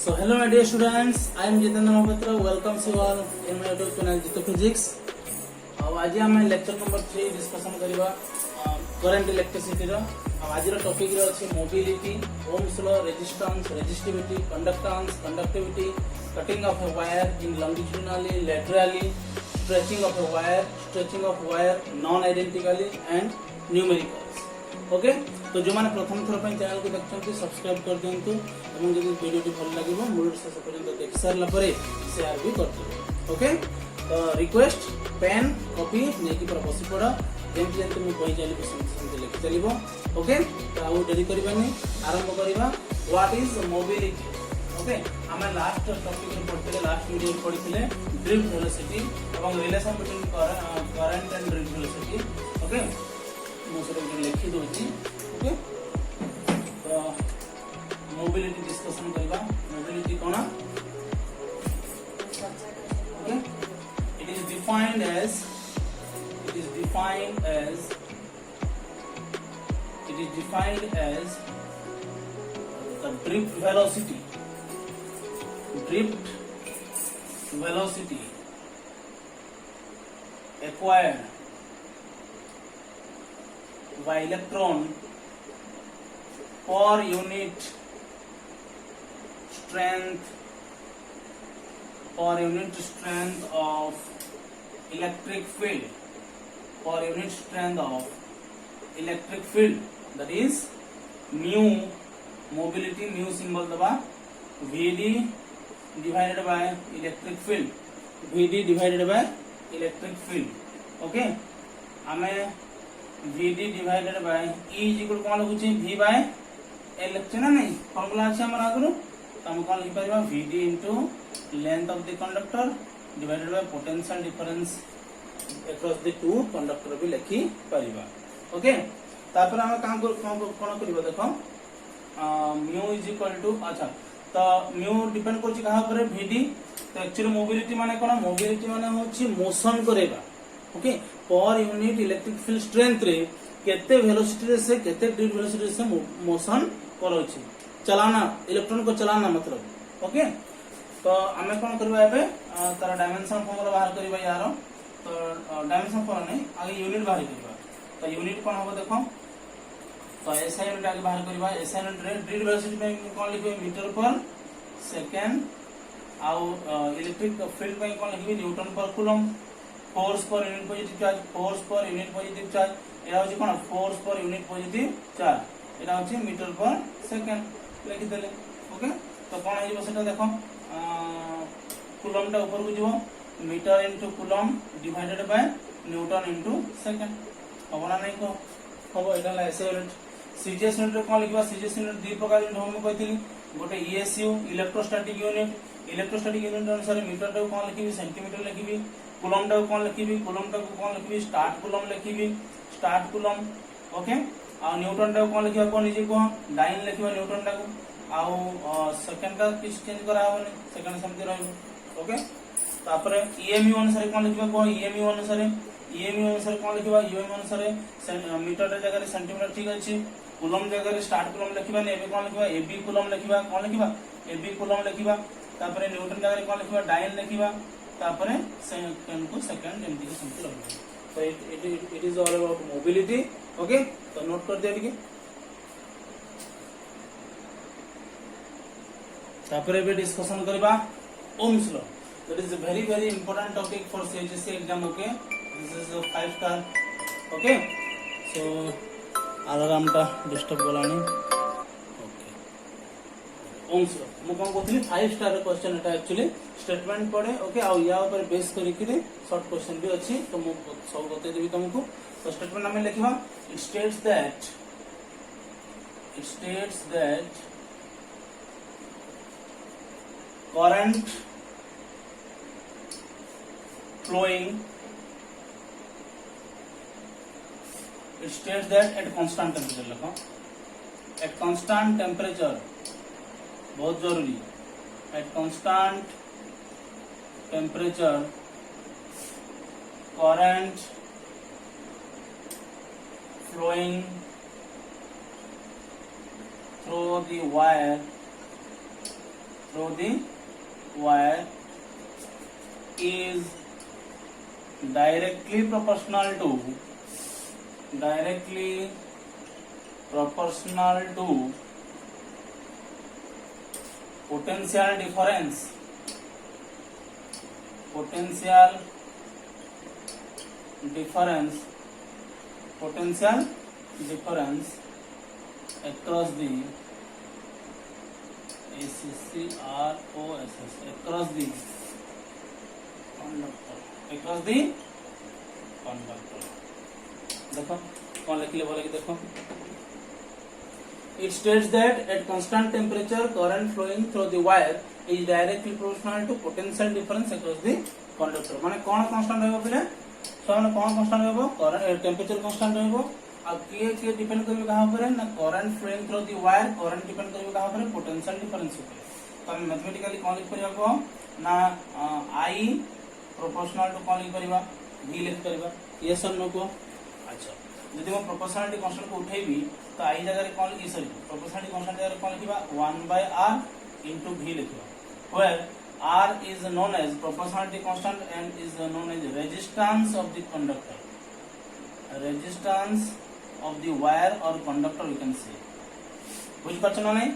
So hello my dear students, I am Jitendra Mohapatra. Welcome you all in my YouTube channel Jito Physics. आज आम lecture number 3 discussion करवा current electricity रो। आज topic रे अछि mobility, Ohm's law, resistance, resistivity, conductance, conductivity, cutting of a wire in longitudinally, laterally, stretching of a wire, stretching of wire non identically and numericals. Okay, तो जो माने प्रथम थर पे चैनल को देखछन्ती सब्सक्राइब कर दियंतु एवं जदि वीडियो भल लागिवो मूल शेष पर्यंत देख सारला परे शेयर भी कर दियौ। ओके, तो रिक्वेस्ट पेन कॉपी नेकी पर बसी पड़ा जेमति जेमति मु कहि चली सेमति लिखि चलिबो। ओके, तो आउ डेरी करबानी आरंभ करबा। What is mobility? ओके, हमें लास्ट टॉपिक रे पढ़थिले, लास्ट वीडियो पढ़िथिले ड्रिफ्ट वेलोसिटी एवं relation between current and drift velocity. Okay, मु से लिखि दोछि। ओके, तो मोबिलिटी डिस्कशन करबा। मोबिलिटी कोना? Okay, it is defined as the drift velocity acquired by electron per unit strength of electric field, that is mu. Mobility mu symbol दबा Vd divided by electric field, Vd divided by electric field. Okay, हमें Vd divided by E is equal कौन लिखुछि V by L लिखछ ना नहीं, formula अछि हमर आगु। तो हम कौन लिख परिबा Vd into length of the conductor divided by potential difference across the two conductor भी लिखि परिबा। ओके, तापर हम काम कोन करिबा देखो mu is equal to अच्छा, तो mu डिपेंड करछि कहा पर Vd। तो एक्चुअली मोबिलिटी माने कोन? मोबिलिटी माने होछि मोशन करेबा। Okay, per unit electric field strength रे केते वेलोसिटी रे से केते ड्रिफ्ट वेलोसिटी से मोशन करोछि, चलाना, इलेक्ट्रॉन को चलाना मतलब। ओके, तो हमें कोन करबा एबे तार डायमेंशन फॉर्मूला बाहर करबा यार। तो डायमेंशन फॉर्मूला नहीं, आगे यूनिट बाहर करबा। तो यूनिट कोन होबो देखो, तो एसआई यूनिट आगे बाहर करबा। एसआई यूनिट रे ड्रिफ्ट वेलोसिटी पे कोन लिखबे मीटर पर सेकंड, आउ इलेक्ट्रिक फील्ड पे कोन लिखबे newton per coulomb. Force per unit positive charge, force per unit positive charge, एरा होची कोन? Force per unit positive charge, एरा होची मीटर पर सेकंड लिखि देले। ओके, तो कोन हेइबो सेटा देखो, कूलम टा ऊपर को जीवो, metre into coulomb divided by newton into second. होबना नहीं को होबो, एटा ला एसआई यूनिट। सीजीएस यूनिट रे कोन लिखबा? सीजीएस यूनिट दि प्रकार यूनिट हम कहथिली, गोटे ईएसयू इलेक्ट्रोस्टैटिक यूनिट। इलेक्ट्रोस्टैटिक यूनिट अनुसार मीटर टा कोन लिखिबी? सेंटीमीटर लिखिबी। कूलम टा कोन लिखिबी? कूलम टा कोन लिखिबी? स्टार्ट कूलम लिखिबी, स्टार्ट कूलम। ओके, आ न्यूटन टा कोन लिखिबा? कोन निजे को डाइन लिखिबा न्यूटन टा को, आउ सेकंड का किस चेंज करा होबनी, सेकंड समथि रहइबो। ओके, तापर ईएमयू अनुसार कोन लिखिबा? को ईएमयू अनुसार कोन लिखिबा? ईएमयू अनुसार मीटर टा जगह सेंटीमीटर ठीक अछि। कूलम जगह स्टार्ट कूलम लिखिबा ने, एबे कोन लिखिबा? एबी कूलम लिखिबा। कोन लिखिबा? एबी कूलम लिखिबा। तापर न्यूटन जगह कोन लिखिबा? डाइन लिखिबा। तापर सेकंड को सेकंड एमटी के समथि रहइबो। तो it is all about mobility. Okay, तो नोट कर दिया ठीक। तापर एबे डिस्कशन करबा Ohm's law. That is a very important topic for CHSC exam. Okay, this is a 5 star. Okay, so alarm टा डिस्टर्ब गलानी। ओके, ओम्स लॉ मु कोन कहथि 5 स्टार क्वेश्चन एटा एक्चुअली स्टेटमेंट पड़े। ओके, आ या ऊपर बेस करिकरी शॉर्ट क्वेश्चन भी अछि, तो मु सब बते देबी तुमको। तो स्टेटमेंट हमें लिखिबा, it states that current flowing, it states that at constant temperature लिखो, at constant temperature, बहुत जरूरी, at constant temperature current flowing through the wire through the wire is directly proportional to potential difference across the ACCROSS across the conductor देखो कौन लिखले बोले कि देखो it states that at constant temperature current flowing through the wire is directly proportional to potential difference across the conductor माने कौन constant रहबो फिर सामने कौन कांस्टेंट रहबो करंट टेंपरेचर कांस्टेंट रहबो अब के डिपेंड करबे कहां पर ना current flowing through the wire current depend करबे कहां पर पोटेंशियल डिफरेंस ऊपर तो हम मैथमेटिकली कौन लिख परिबो ना I प्रोपोर्शनल टू कौन लिख परिबा v लिख परिबा यस और नो को अच्छा यदि मैं प्रोपोर्शनलिटी कांस्टेंट को उठेबी तो I जगह रे कौन लिखि सॉरी प्रोपोर्शनलिटी कांस्टेंट जगह रे कौन लिखिबा 1/r into v लिखिबा where r is known as proportionality constant and is known as resistance of the conductor resistance of the wire or conductor we can say बुझ पाछ ना नहीं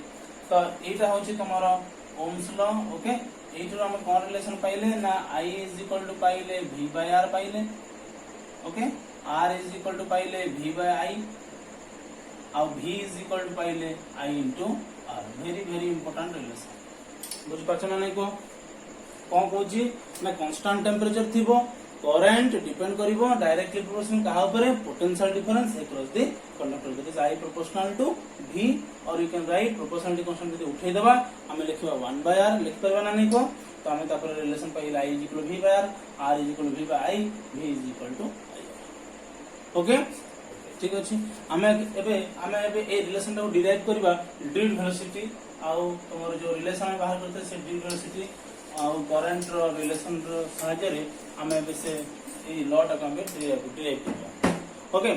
तो एटा होची तमरो ओम्स लॉ ओके एटा हम कोन रिलेशन पाइले ना I is equal to पाइले v by r पाइले okay r is equal to पाइले v by I और v is equal to पाइले I into r very important relation बुझ पाछ ना नहीं को कोन कहूची ना कांस्टेंट टेंपरेचर थिबो करंट डिपेंड करिवो डायरेक्टली प्रोपोर्शनल कहा ऊपर potential difference across the conductor that is I proportional to v और you can write proportionality constant यदि उठै देबा हमें लिखबा 1/r लिख परबा ना नहीं को तो हमें तापर relation Pila I = v/r r = v/i v = i okay ठीक अछि हमें एबे ए रिलेशन को डिराइव करबा ड्रिल वेलोसिटी आउ तमर जो रिलेशन बाहर करते से ड्रिल वेलोसिटी आउ करंट रो रिलेशन रो सहायता रे हमें से ए लॉ टा हम डिराइव करबा ओके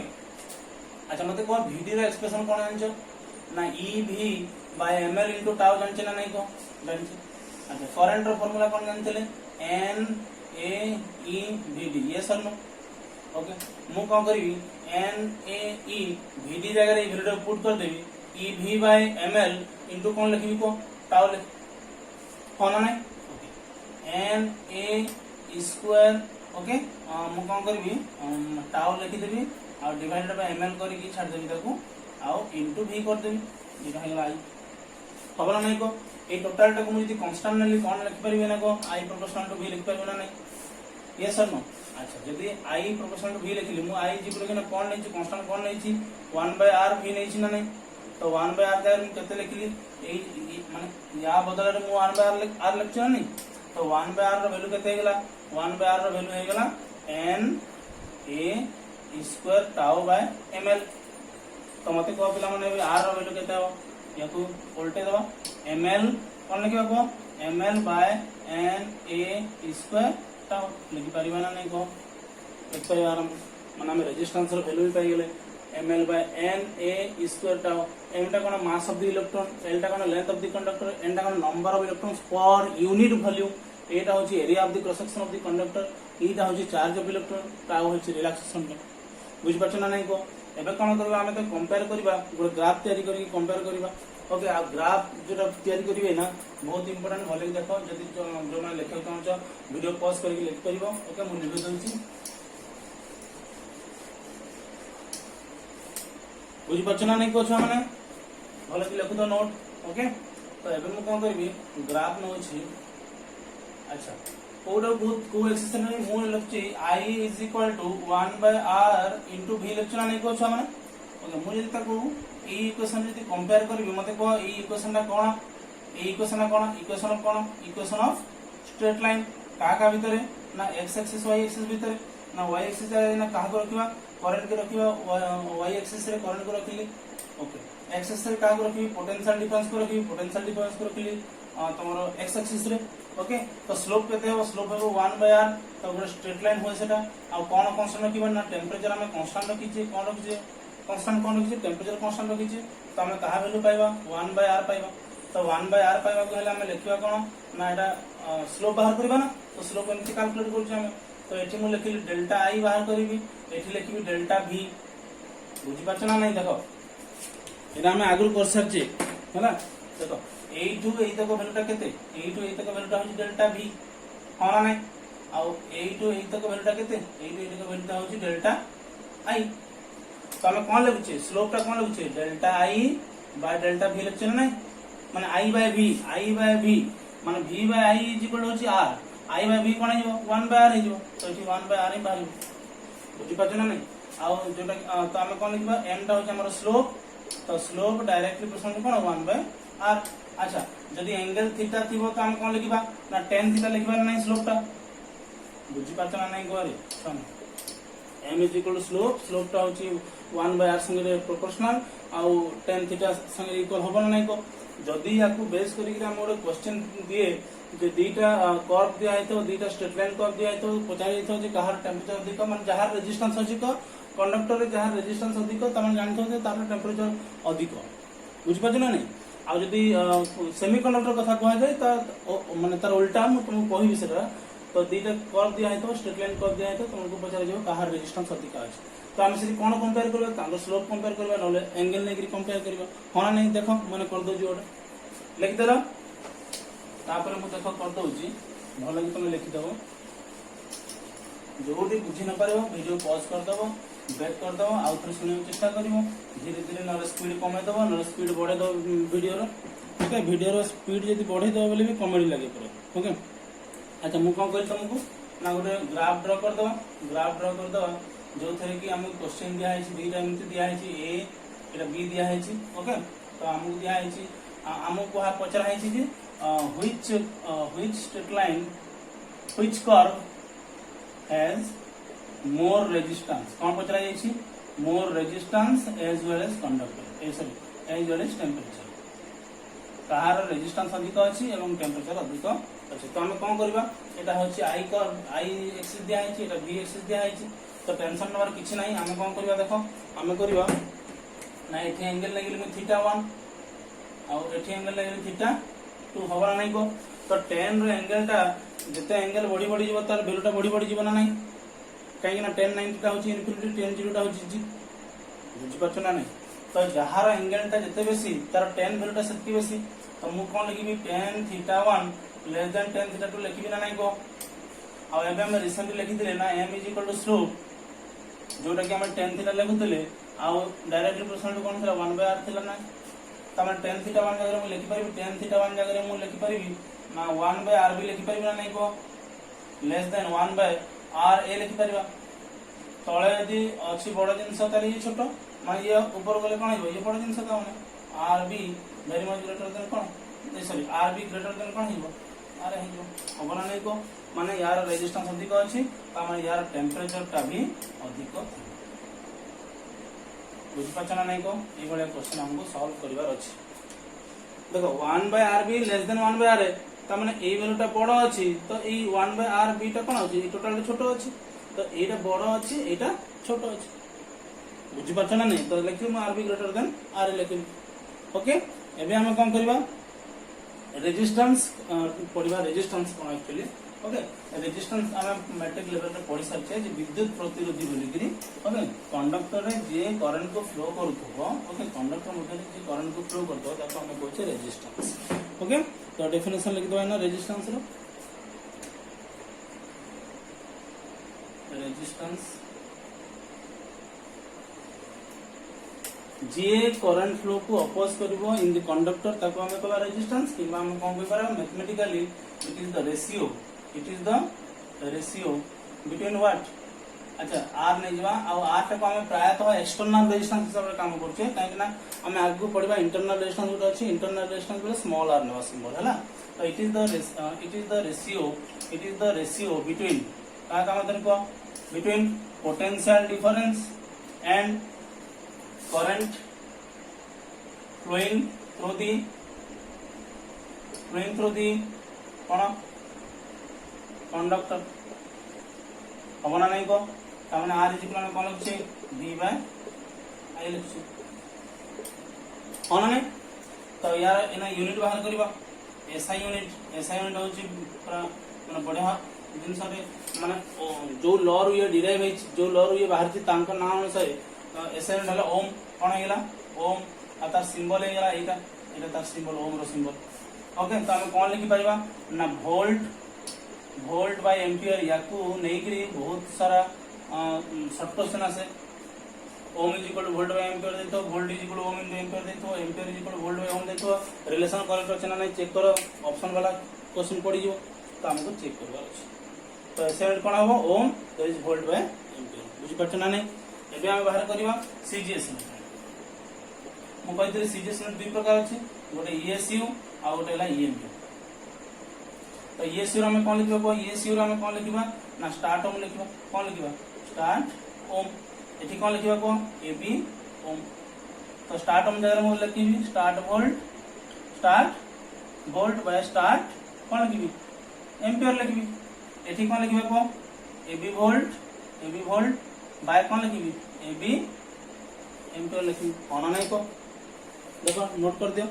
अच्छा मते को vd रो एक्सप्रेशन कोन जानछो ना ev by ml into tau जानछे ना नहीं को जानछे अच्छा करंट रो फार्मूला कोन जानथले n a e vd ये सर नो ओके मु कोन करबी n a e vd जगह रे वैल्यू पुट कर देबी ev by ml into कोन लिखबी को tau लिख कोन ना n a स्क्वायर ओके मु कोन करबी tau लिखि देबी आ डिवाइडेड बाय ml करी की छाड़ देबी ताको आ इनटू v कर देबी जेटा हेला I खबर नहीं को ए टोटल टा को मु यदि कांस्टेंट नेली कोन लिख परबे ना को I प्रोपोर्शनल टू v लिख परबे ना नहीं यस और नो अच्छा यदि I प्रोपोर्शनल टू v लिखली मु I जिकरो के ना कोन नै छी कांस्टेंट कोन नै छी 1/r v नै छी ना नहीं तो 1/r का हम केते लिखली ए माने या बदल रे मु 1/r लिख छ नहीं तो 1/r रो वैल्यू केते हेगला 1/r रो वैल्यू हेगला n a square tau by ml तो मते को पिला माने r रो वैल्यू केते हो याकू उल्टे दबा ml कोन लिखबा को ml by n a square tau लिखि परिबा ना नहीं को एक परिवार माने हम रेजिस्टेंस रो वैल्यू भी पाई गेले ml by n a square tau m टा कोन mass of the electron l टा कोन length of the conductor n टा कोन number of electrons per unit volume एटा होची area of the cross section of the conductor एटा होची चार्ज ऑफ इलेक्ट्रॉन tau होची रिलैक्सेशन बुझ पाछ ना नहीं को एबे कोन करबा हमें तो कंपेयर करबा गुड ग्राफ तैयारी करी कंपेयर करबा ओके आ ग्राफ जो तैयारी करिवे ना बहुत इंपोर्टेंट भले देखो जदी जो माने लिखे चाहछ वीडियो पॉज करके लिख परिबो ओके मु लिख दउची बुझ पाछ ना नहीं को छ माने भले कि लिख दो नोट ओके तो एबे मु कोन करबी ग्राफ न होची अच्छा कोड बहुत को एक्सप्रेशन में मु लिखची I = 1/r into v लिखना नहीं को छ माने ओके मु जदी ताको ए इक्वेशन जदी कंपेयर करबी मते को ए इक्वेशन ता कोन इक्वेशन ऑफ स्ट्रेट लाइन का भीतर ना x एक्सिस y एक्सिस भीतर ना y एक्सिस ना का को रखिबा करंट के रखिबा y एक्सिस रे करंट को रखिली ओके x एक्सिस रे का को रखिबी पोटेंशियल डिफरेंस को रखिली तमरो x एक्सिस रे ओके तो स्लोप केते हो स्लोप हो 1/r तो गोटे स्ट्रेट लाइन होय सेटा आ कोन कांस्टेंट रखिबा ना टेंपरेचर हमें कांस्टेंट रखिचे कोन रखिचे कांस्टेंट कोन रखिचे टेंपरेचर कांस्टेंट रखिचे तो हमें कहा वैल्यू पाइबा 1/r पाइबा तो 1/r पाइबा को हेले हम लिखिबा कोन ना एटा स्लोप बाहर करबा ना तो स्लोप एमती कैलकुलेट करछ हम तो एठी मु लिखिली डेल्टा आई बाहर करबी एठी लिखिबी डेल्टा v बुझी पाछ ना नहीं देखो एटा हम आगु कर सरचे हैला देखो एठू एई तक वैल्यूटा केते एठू एई तक वैल्यूटा होची डेल्टा v होना नहीं आउ एठू एई तक वैल्यूटा केते एठू एई तक वैल्यूटा होची डेल्टा i तो हम कोन लिखुचे स्लोप टा कोन लिखुचे delta i by delta v लिखचे ना नहीं माने i बाय v माने v by i is equal होची r i बाय v कोन हिजो 1/r हिजो तो एठी 1/r ही बाहर बुझी पाछ ना नहीं आउ जोटा तो हम कोन लिखबा m टा होची हमर स्लोप तो स्लोप डायरेक्टली प्रोपोर्शनल कोन 1/r अच्छा जदी एंगल थीटा थिबो तो हम कोन लिखबा ना tan थीटा लिखबा नहीं स्लोप टा बुझी पाछ ना नहीं गोरे सुन m is equal to slope टा होची 1/r संगे प्रोपोर्शनल आउ tan थीटा संगे इक्वल होबो नहीं को जदी याकू बेस करी हम ओडे क्वेश्चन दिए जे दीटा कर्व दिया है तो दीटा स्ट्रेट लाइन कर्व दिया है तो पचाई तो जे कहार टेंपरेचर अधिक मान जहार रेजिस्टेंस अधिक कंडक्टर रे जहार रेजिस्टेंस अधिक तमन जानथो जे तार टेंपरेचर अधिक बुझ पाछ ना नहीं आ जदी सेमीकंडक्टर कथा कहै जाय त माने तार उल्टा हम तुमको कहि बिसरा तो दीटा कर्व दिया है तो स्ट्रेट लाइन कर्व दिया है तो तुमको पचाई जो कहार रेजिस्टेंस अधिक अछि तो हम से कोन कंपेयर करबा तांगो स्लोप कंपेयर करबा नले एंगल नेगरी कंपेयर करबा होना नहीं देखो माने कर दो जोड लिख देला तापर मु देखो कर दोजी भलो कि तुम लिखि दबो जोडी बुझी न पारो वीडियो पॉज कर दबो बैक कर दबो आउ फिर सुने चेष्टा करिवो धीरे धीरे नले स्पीड कमे दबो नले स्पीड बढ़े दो वीडियो रो ओके वीडियो रो स्पीड जदी बढ़े दबो बोले भी कॉमेडी लागे परे ओके अच्छा मु कोन कहि तुमको ना गोटे ग्राफ ड्रा कर दबो जो थे कि हमको क्वेश्चन दिया है दीटा एमती दिया है ए एटा बी दिया है ओके तो हमको दिया है हमको पचरा है कि which straight line which curve has more resistance कौन पचरा जाई more resistance as well as conductor sorry as well as temperature कहार रेजिस्टेंस अधिक अछि एवं टेंपरेचर अधिक अछि तो हम कोन करबा एटा होछि आई कर्व आई एक्सिस दिया है एटा बी एक्सिस दिया है तो टेंशन नंबर किछि नहीं हम कोन करबा देखो हम करबा ना एठी एंगल लगिल में θ1 और एठी एंगल लगिल θ2 होबा नहीं को तो tan रो एंगल टा जते एंगल बढ़ी बढ़ी जीव तार वैल्यू टा बढ़ी जीव ना नहीं काहे ना tan 90 टा होची इनफिनिटी tan 0 टा होची जी बुझि पाछ ना नहीं तो जहार एंगल टा जते बेसी तार tan वैल्यू टा सेति बेसी तो मु कोन लिखिबी tan θ1 लेस देन tan θ2 लिखिबी ना नहीं को आ एबे हम रिसेंटली लिखि दिले ना m is equal to slope जोटा कि हम tan थीटा लिखुतले आ डायरेक्टली प्रोपोर्शनल कोन थला 1/r थला ना तमे tan थीटा 1 जगह में लिखि परिबी tan थीटा 1 जगह में लिखि परिबी ना 1/r भी लिखि परिबी ना नहीं को लेस देन 1/r a लिखि परिबा तळे यदि अछि बड़ जिंस ताली छोटो माने ये ऊपर गले कोन हिबो ये बड़ जिंस का माने r b very much greater than कोन sorry r b greater than कोन हिबो r हिबो होबना नहीं को माने यार रेजिस्टेंस अधिक अछि ता माने यार टेंपरेचर टा भी अधिक बुझि पाछना नहीं को ए बळे क्वेश्चन हमको सॉल्व करिवार अछि देखो 1/r b less than 1/r a ता माने ए वैल्यू टा बड़ अछि तो ए 1/r b टा कोन अछि टोटल छोटो अछि तो एटा बड़ अछि एटा छोटो अछि बुझि पाछना नहीं तो लिखि म r b greater then r a लिखि ओके एबे हम कोन करबा रेजिस्टेंस पढिबा रेजिस्टेंस कोन एक्चुअली ओके रेजिस्टेंस हम मैट्रिक लेवल रे पढि सारछे जे विद्युत प्रतिरोधी बोलिकरी ओके कंडक्टर रे जे करंट को फ्लो करथो ओके कंडक्टर मध्ये जे करंट को फ्लो करथो ताको हम कहछे रेजिस्टेंस ओके तो डेफिनेशन लिख दो ना रेजिस्टेंस रो रेजिस्टेंस जे करंट फ्लो को अपोज करबो इन द कंडक्टर ताको हम कहबा रेजिस्टेंस किबा हम कोन कहबा mathematically it is the ratio between what अच्छा r नै जवा आ r टा को हम प्रायतः एक्सटर्नल रेजिस्टेंस हिसाब रे काम करछे काहे ना हम आगु पढिबा इंटरनल रेजिस्टेंस उठ अछि इंटरनल रेजिस्टेंस बेले स्मॉल r नवा सिंबल हैला तो it is the ratio between का मतलब को between potential difference and current flowing through the conductor हम ना नहीं को तमने r इज इक्वल कोन लिखछे b बाय i लिखछे होना नहीं तो यार एना यूनिट बाहर करबा एसआई यूनिट होची माने बढ़िया जिनस माने जो लॉ रू ये डिराइव है जो लॉ रू ये बाहर छी तांको नाम अनुसार एसआई यूनिट हला ओम कोन हेला ओम आ तार सिंबल हे गेला एटा तार सिंबल ओम रो सिंबल ओके तो हम कोन लिखि परिबा ना वोल्ट बाय एम्पियर याकू नेकरी बहुत सारा शॉर्ट क्वेश्चन आसे ohm is equal to volt by ampere देतो volt is equal to ohm into ampere देतो ampere is equal to volt by ohm देतो रिलेशन करेक्ट अछि ना नहीं चेक करो ऑप्शन वाला क्वेश्चन पड़ी जो तो हमको चेक करबा अछि तो ऐसे कोन हो ओम तो इज वोल्ट बाय एम्पियर बुझि पछ ना नहीं एबे हम बाहर करबा सीजीएस मु कहते सीजीएस में दुई प्रकार अछि गोटे ईएसयू आ गोटे ला ईएमयू तो ईएसयू में कोन लिखबो ईएसयू में कोन लिखबा ना स्टार्ट ओम लिखबा कोन लिखबा स्टार्ट ओम एठी कोन लिखबा को एबी ओम तो स्टार्ट ओम जगह में लिखबी स्टार्ट वोल्ट बाय स्टार्ट कोन लिखबी एम्पियर लिखबी एठी कोन लिखबा को एबी वोल्ट बाय कोन लिखबी एबी एम्पियर लिखबी कोन नहीं को देखो नोट कर दियो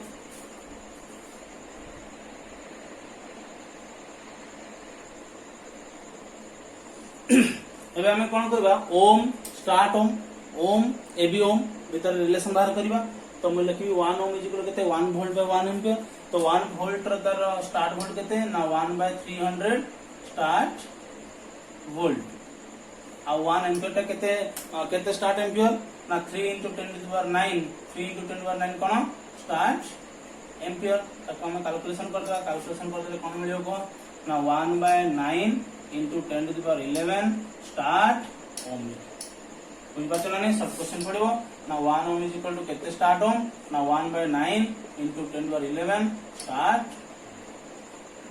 एबे हमें कोन करबा ओम स्टार्ट ओम एबी ओम भीतर रिलेशन बाहर करबा तो मैं लिखबी 1 ओम इज इक्वल केते 1 वोल्ट बाय 1 एम्पियर तो 1 वोल्ट र दर स्टार्ट वोल्ट केते ना 1/300 स्टार्ट वोल्ट आ 1 एम्पियर ता केते स्टार्ट एम्पियर ना 3 * 10⁹ कोन स्टार्ट एम्पियर तक हम कैलकुलेशन करले कोन मिलियो को ना 1/9 * 10⁻11 स्टार्ट ओम बुझ पाछो ना नहीं सब क्वेश्चन पड़िबो ना 1 ओम इज इक्वल टू केते स्टार्ट ओम ना 1/9 * 10⁻11 स्टार्ट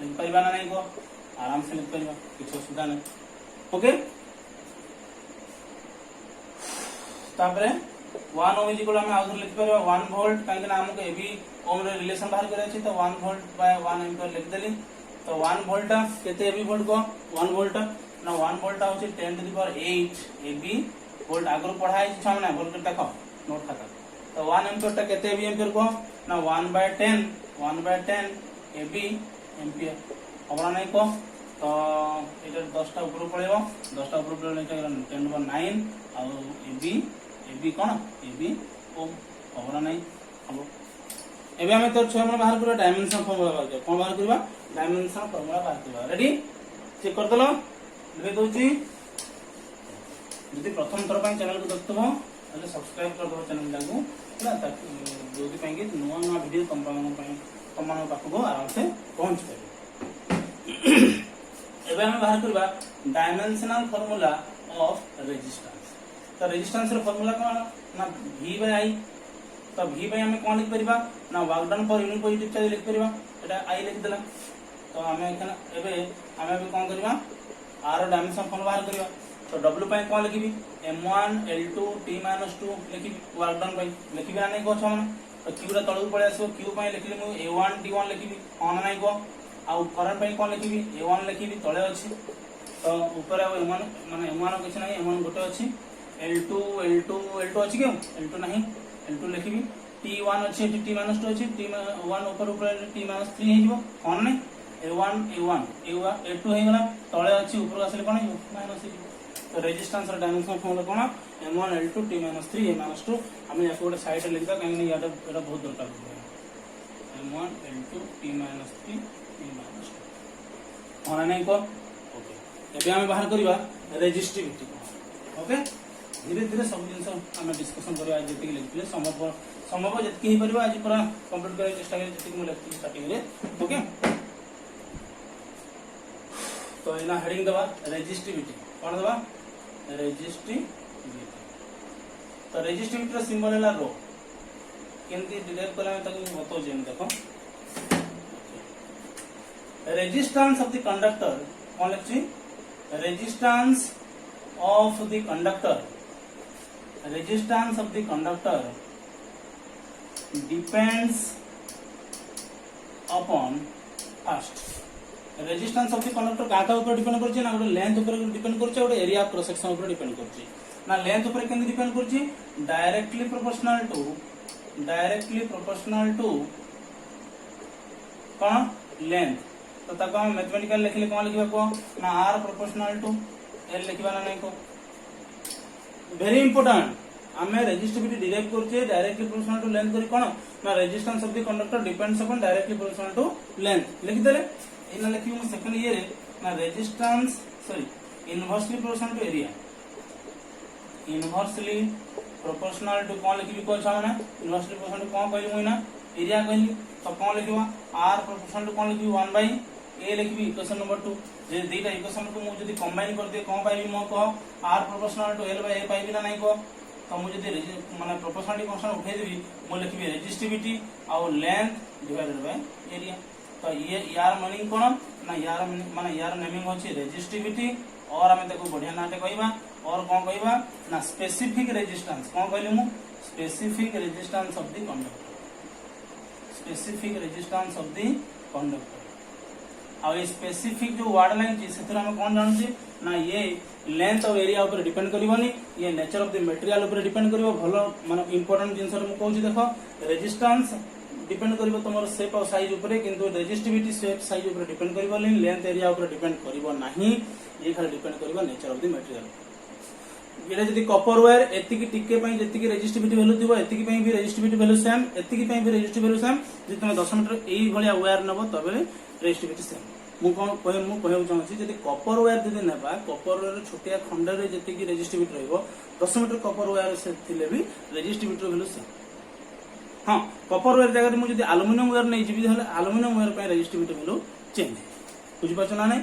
लिख परिबा ना नहीं को आराम से लिख परिबा कुछ असुविधा नहीं ओके तापरे 1 ओम इज इक्वल हम आउटर लिख परिबा 1 वोल्ट काहे ना हमको एबी ओम रे रिलेशन बाहर करे अछि तो 1 वोल्ट बाय 1 एम्पियर लिख देली तो 1 वोल्ट केते एबी वोल्ट को 1 वोल्ट ना 1 वोल्ट होची 10⁸ एबी वोल्ट आगरो पढ़ाई छ हमने बोल के देखो नोट खाता तो 1 एम्पियर ता केते एबी एम्पियर को ना 1/10 एबी एम्पियर हमरा नहीं को तो एटा 10 टा ऊपर पड़ेबो 10 टा ऊपर पड़ले एटा 10⁹ आ एबी कोन एबी ओम हमरा नहीं हम एबे हमें तो 6 में बाहर करबा डायमेंशन फार्मूला बाहर करबा कोन बाहर करबा डायमेंशन फार्मूला बाहर करबा रेडी चेक कर दलो लिख दोची यदि प्रथम थर पई चैनल को देखतबो ताले सब्सक्राइब कर दो चैनल जागु ना जोदि पई के नुवा वीडियो तमन पाखको आराम से पहुंच पाए एबे हम बाहर करबा डायमेंशनल फार्मूला ऑफ रेजिस्टेंस तो रेजिस्टेंस रो फार्मूला कोन ना V/I तो V by हमें कोन लिख परिबा ना वर्क डन पर यूनिट पॉजिटिव चार्ज लिख परिबा एटा I लिख देला तो हमें एखन एबे हमें भी कोन करबा R डायमेंशन फार्मूला बाहर करबा तो W पई कोन लिखबी M1 L2 T-2 लिखबी work done पई लिखबी ना नहीं को छ तो Q रा तळु पळे आसो Q पई लिखली मु A1 D1 लिखबी कोन नहीं को आ करंट पई कोन लिखबी A1 लिखबी तळे अछि तो ऊपर आ M1 माने M1 किछ नहीं M1 गोटे अछि L2 अछि के L2 नहीं L2 लिखबी T1 अछि T-2 अछि T1 ऊपर T-3 हे जिवो कोन नहीं A1 A2 हे गला तळे अछि ऊपर आसले कोन माइनस हे तो रेजिस्टेंस रा डायमेंशन फॉर्मूला कोन M1 L2 T-3 A-2 हम या कोड साइड रे लिखदा काहे नहीं याटा बहुत दरकार M1 L2 T-3 A-2 होना नहीं को ओके एबे हम बाहर करबा रेजिस्टिविटी ओके धीरे धीरे सब जिनस हम डिस्कशन करबा आज जति लिखले संभव जति ही परबा आज पूरा कंप्लीट करे चेष्टा करे जति मु लिखती स्टार्टिंग रे ओके तो इना हेडिंग दबा रेजिस्टिविटी कोन दबा रेजिस्टिविटी तो रेजिस्टिविटी रो सिंबल हैला रो केंती डिराइव कला तक बतो जेम देखो रेजिस्टेंस ऑफ द कंडक्टर कोन लिखछि resistance of the conductor depends upon first resistance of the conductor काटा ऊपर डिपेंड करछि ना गोटे लेंथ ऊपर डिपेंड करछि गोटे एरिया ऑफ क्रॉस सेक्शन ऊपर डिपेंड करछि ना लेंथ ऊपर केन डिपेंड करछि डायरेक्टली प्रोपोर्शनल टू कौन लेंथ तो ताको हम मैथमेटिकल लिखले कौन लिखबा को ना r प्रोपोर्शनल टू l लिखबा ना नहीं को वेरी इंपोर्टेंट आमे रेजिस्टिविटी डिराइव करछे डायरेक्टली प्रोपोर्शनल टू लेंथ करी कोन ना resistance of the conductor depends upon directly proportional to length लिख देले इना लिखि हम सेकंड ईयर रे ना resistance sorry inversely proportional to area inversely proportional to कोन लिखि को छ माने इनवर्सली प्रोपोर्शनल टू कोन कहली मुइना एरिया कहली तो कोन लिखबा r प्रोपोर्शनल टू कोन लिखबी 1 बाय a लिखबी इक्वेशन नंबर 2 जे दुईटा इक्वेशन को मु जदी कंबाइन कर दे कोन पाइबी मो को r proportional to l by a पाइबी ना नहीं को तो मुझे माने प्रोपोर्शनलिटी कांस्टेंट उठे देबी मु लिखबी रेजिस्टिविटी और लेंथ डिवाइडेड बाय एरिया तो ये यार मीनिंग कोन ना यार माने यार नेमिंग होची रेजिस्टिविटी और हमें ताको बढ़िया नाटे कहबा और कोन कहबा ना स्पेसिफिक रेजिस्टेंस कोन कहली मु specific resistance of the conductor specific resistance of the conductor और स्पेसिफिक जो वर्ड लाइन छी सेथर हम कोन जानछि ना ये लेंथ और एरिया ऊपर डिपेंड करबनी ये नेचर ऑफ द मटेरियल ऊपर डिपेंड करबो भलो माने इंपोर्टेंट जिंस मु कहूछि देखो रेजिस्टेंस डिपेंड करबो तमर शेप और साइज ऊपर किंतु रेजिस्टिविटी शेप साइज ऊपर डिपेंड करबो लेंथ एरिया ऊपर डिपेंड करबो नाही ये खाली डिपेंड करबो नेचर ऑफ द मटेरियल ये जदी कॉपर वायर एतिकी टिके पई जतिकी रेजिस्टिविटी वैल्यू दिबो एतिकी पई भी रेजिस्टिविटी वैल्यू सेम एतिकी पई भी रेजिस्टिविटी वैल्यू सेम जे तुम 10 मीटर एई भलिया वायर नबो तबे रेजिस्टिविटी सेम मु कहू चाहूँ जब कपर वायर जब ना कपर वायर छोटिया खंड में जी रेजिस्टिविटी रहिबो 10 मीटर कपर वायर से थिले भी रेजिस्टिविटी वैल्यू सेम हाँ कपर वायर जगह मुझे एल्युमिनियम वायर नहीं जीवी हले एल्युमिनियम वायर पे रेजिस्टिविटी वैल्यू चेंज बुझि पाछ ना नहीं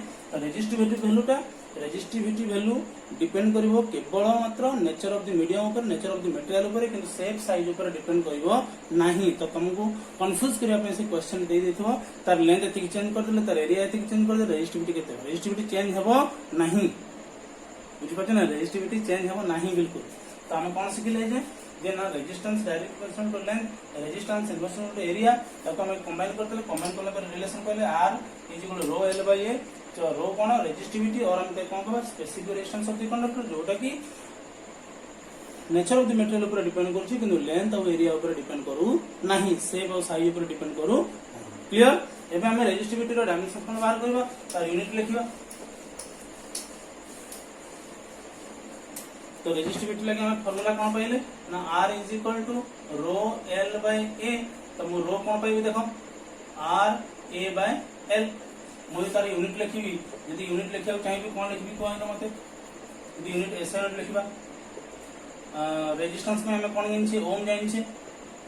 रेजिस्टिविटी वैल्यू डिपेंड करिवो केवल मात्र नेचर ऑफ द मीडियम ऊपर नेचर ऑफ द मटेरियल ऊपर किंतु शेप साइज ऊपर डिपेंड करिवो नाही तो तुमको कंफ्यूज करिया पे से क्वेश्चन दे देथबो तार लेंथ एतिक चेंज कर देले तार एरिया एतिक चेंज कर दे रेजिस्टिविटी केते रेजिस्टिविटी चेंज हेबो नाही बुझि पाछ ना रेजिस्टिविटी चेंज हेबो नाही बिल्कुल तो हम कोन सिखले जे ना resistance direct proportional to length resistance inversely to area ताको हम कंबाइन करते कंबाइन करला पर रिलेशन कहले r is equal to rho l by a तो रो कोन रेजिस्टिविटी और हम कोन कहबा specific resistance of the conductor जोटा की नेचर ऑफ द मटेरियल ऊपर डिपेंड करछि किंतु लेंथ और एरिया ऊपर डिपेंड करू नाही शेप और साइज ऊपर डिपेंड करू क्लियर एबे हम रेजिस्टिविटी रो डायमेंशन कोन बाहर करबा तार यूनिट लिखिबा तो रेजिस्टिविटी लगे हमें फार्मूला कौन पाइले ना r is equal to rho l by a तो मु रो कौन पाइबी देखो r a बाय l मुझे तार यूनिट लिखिबी यदि यूनिट लिखिया चाहिबी कोन लिखिबी कहनो मते यदि यूनिट SI यूनिट लिखिबा रेजिस्टेंस में हमें कोन गिनछि ओम जानिछि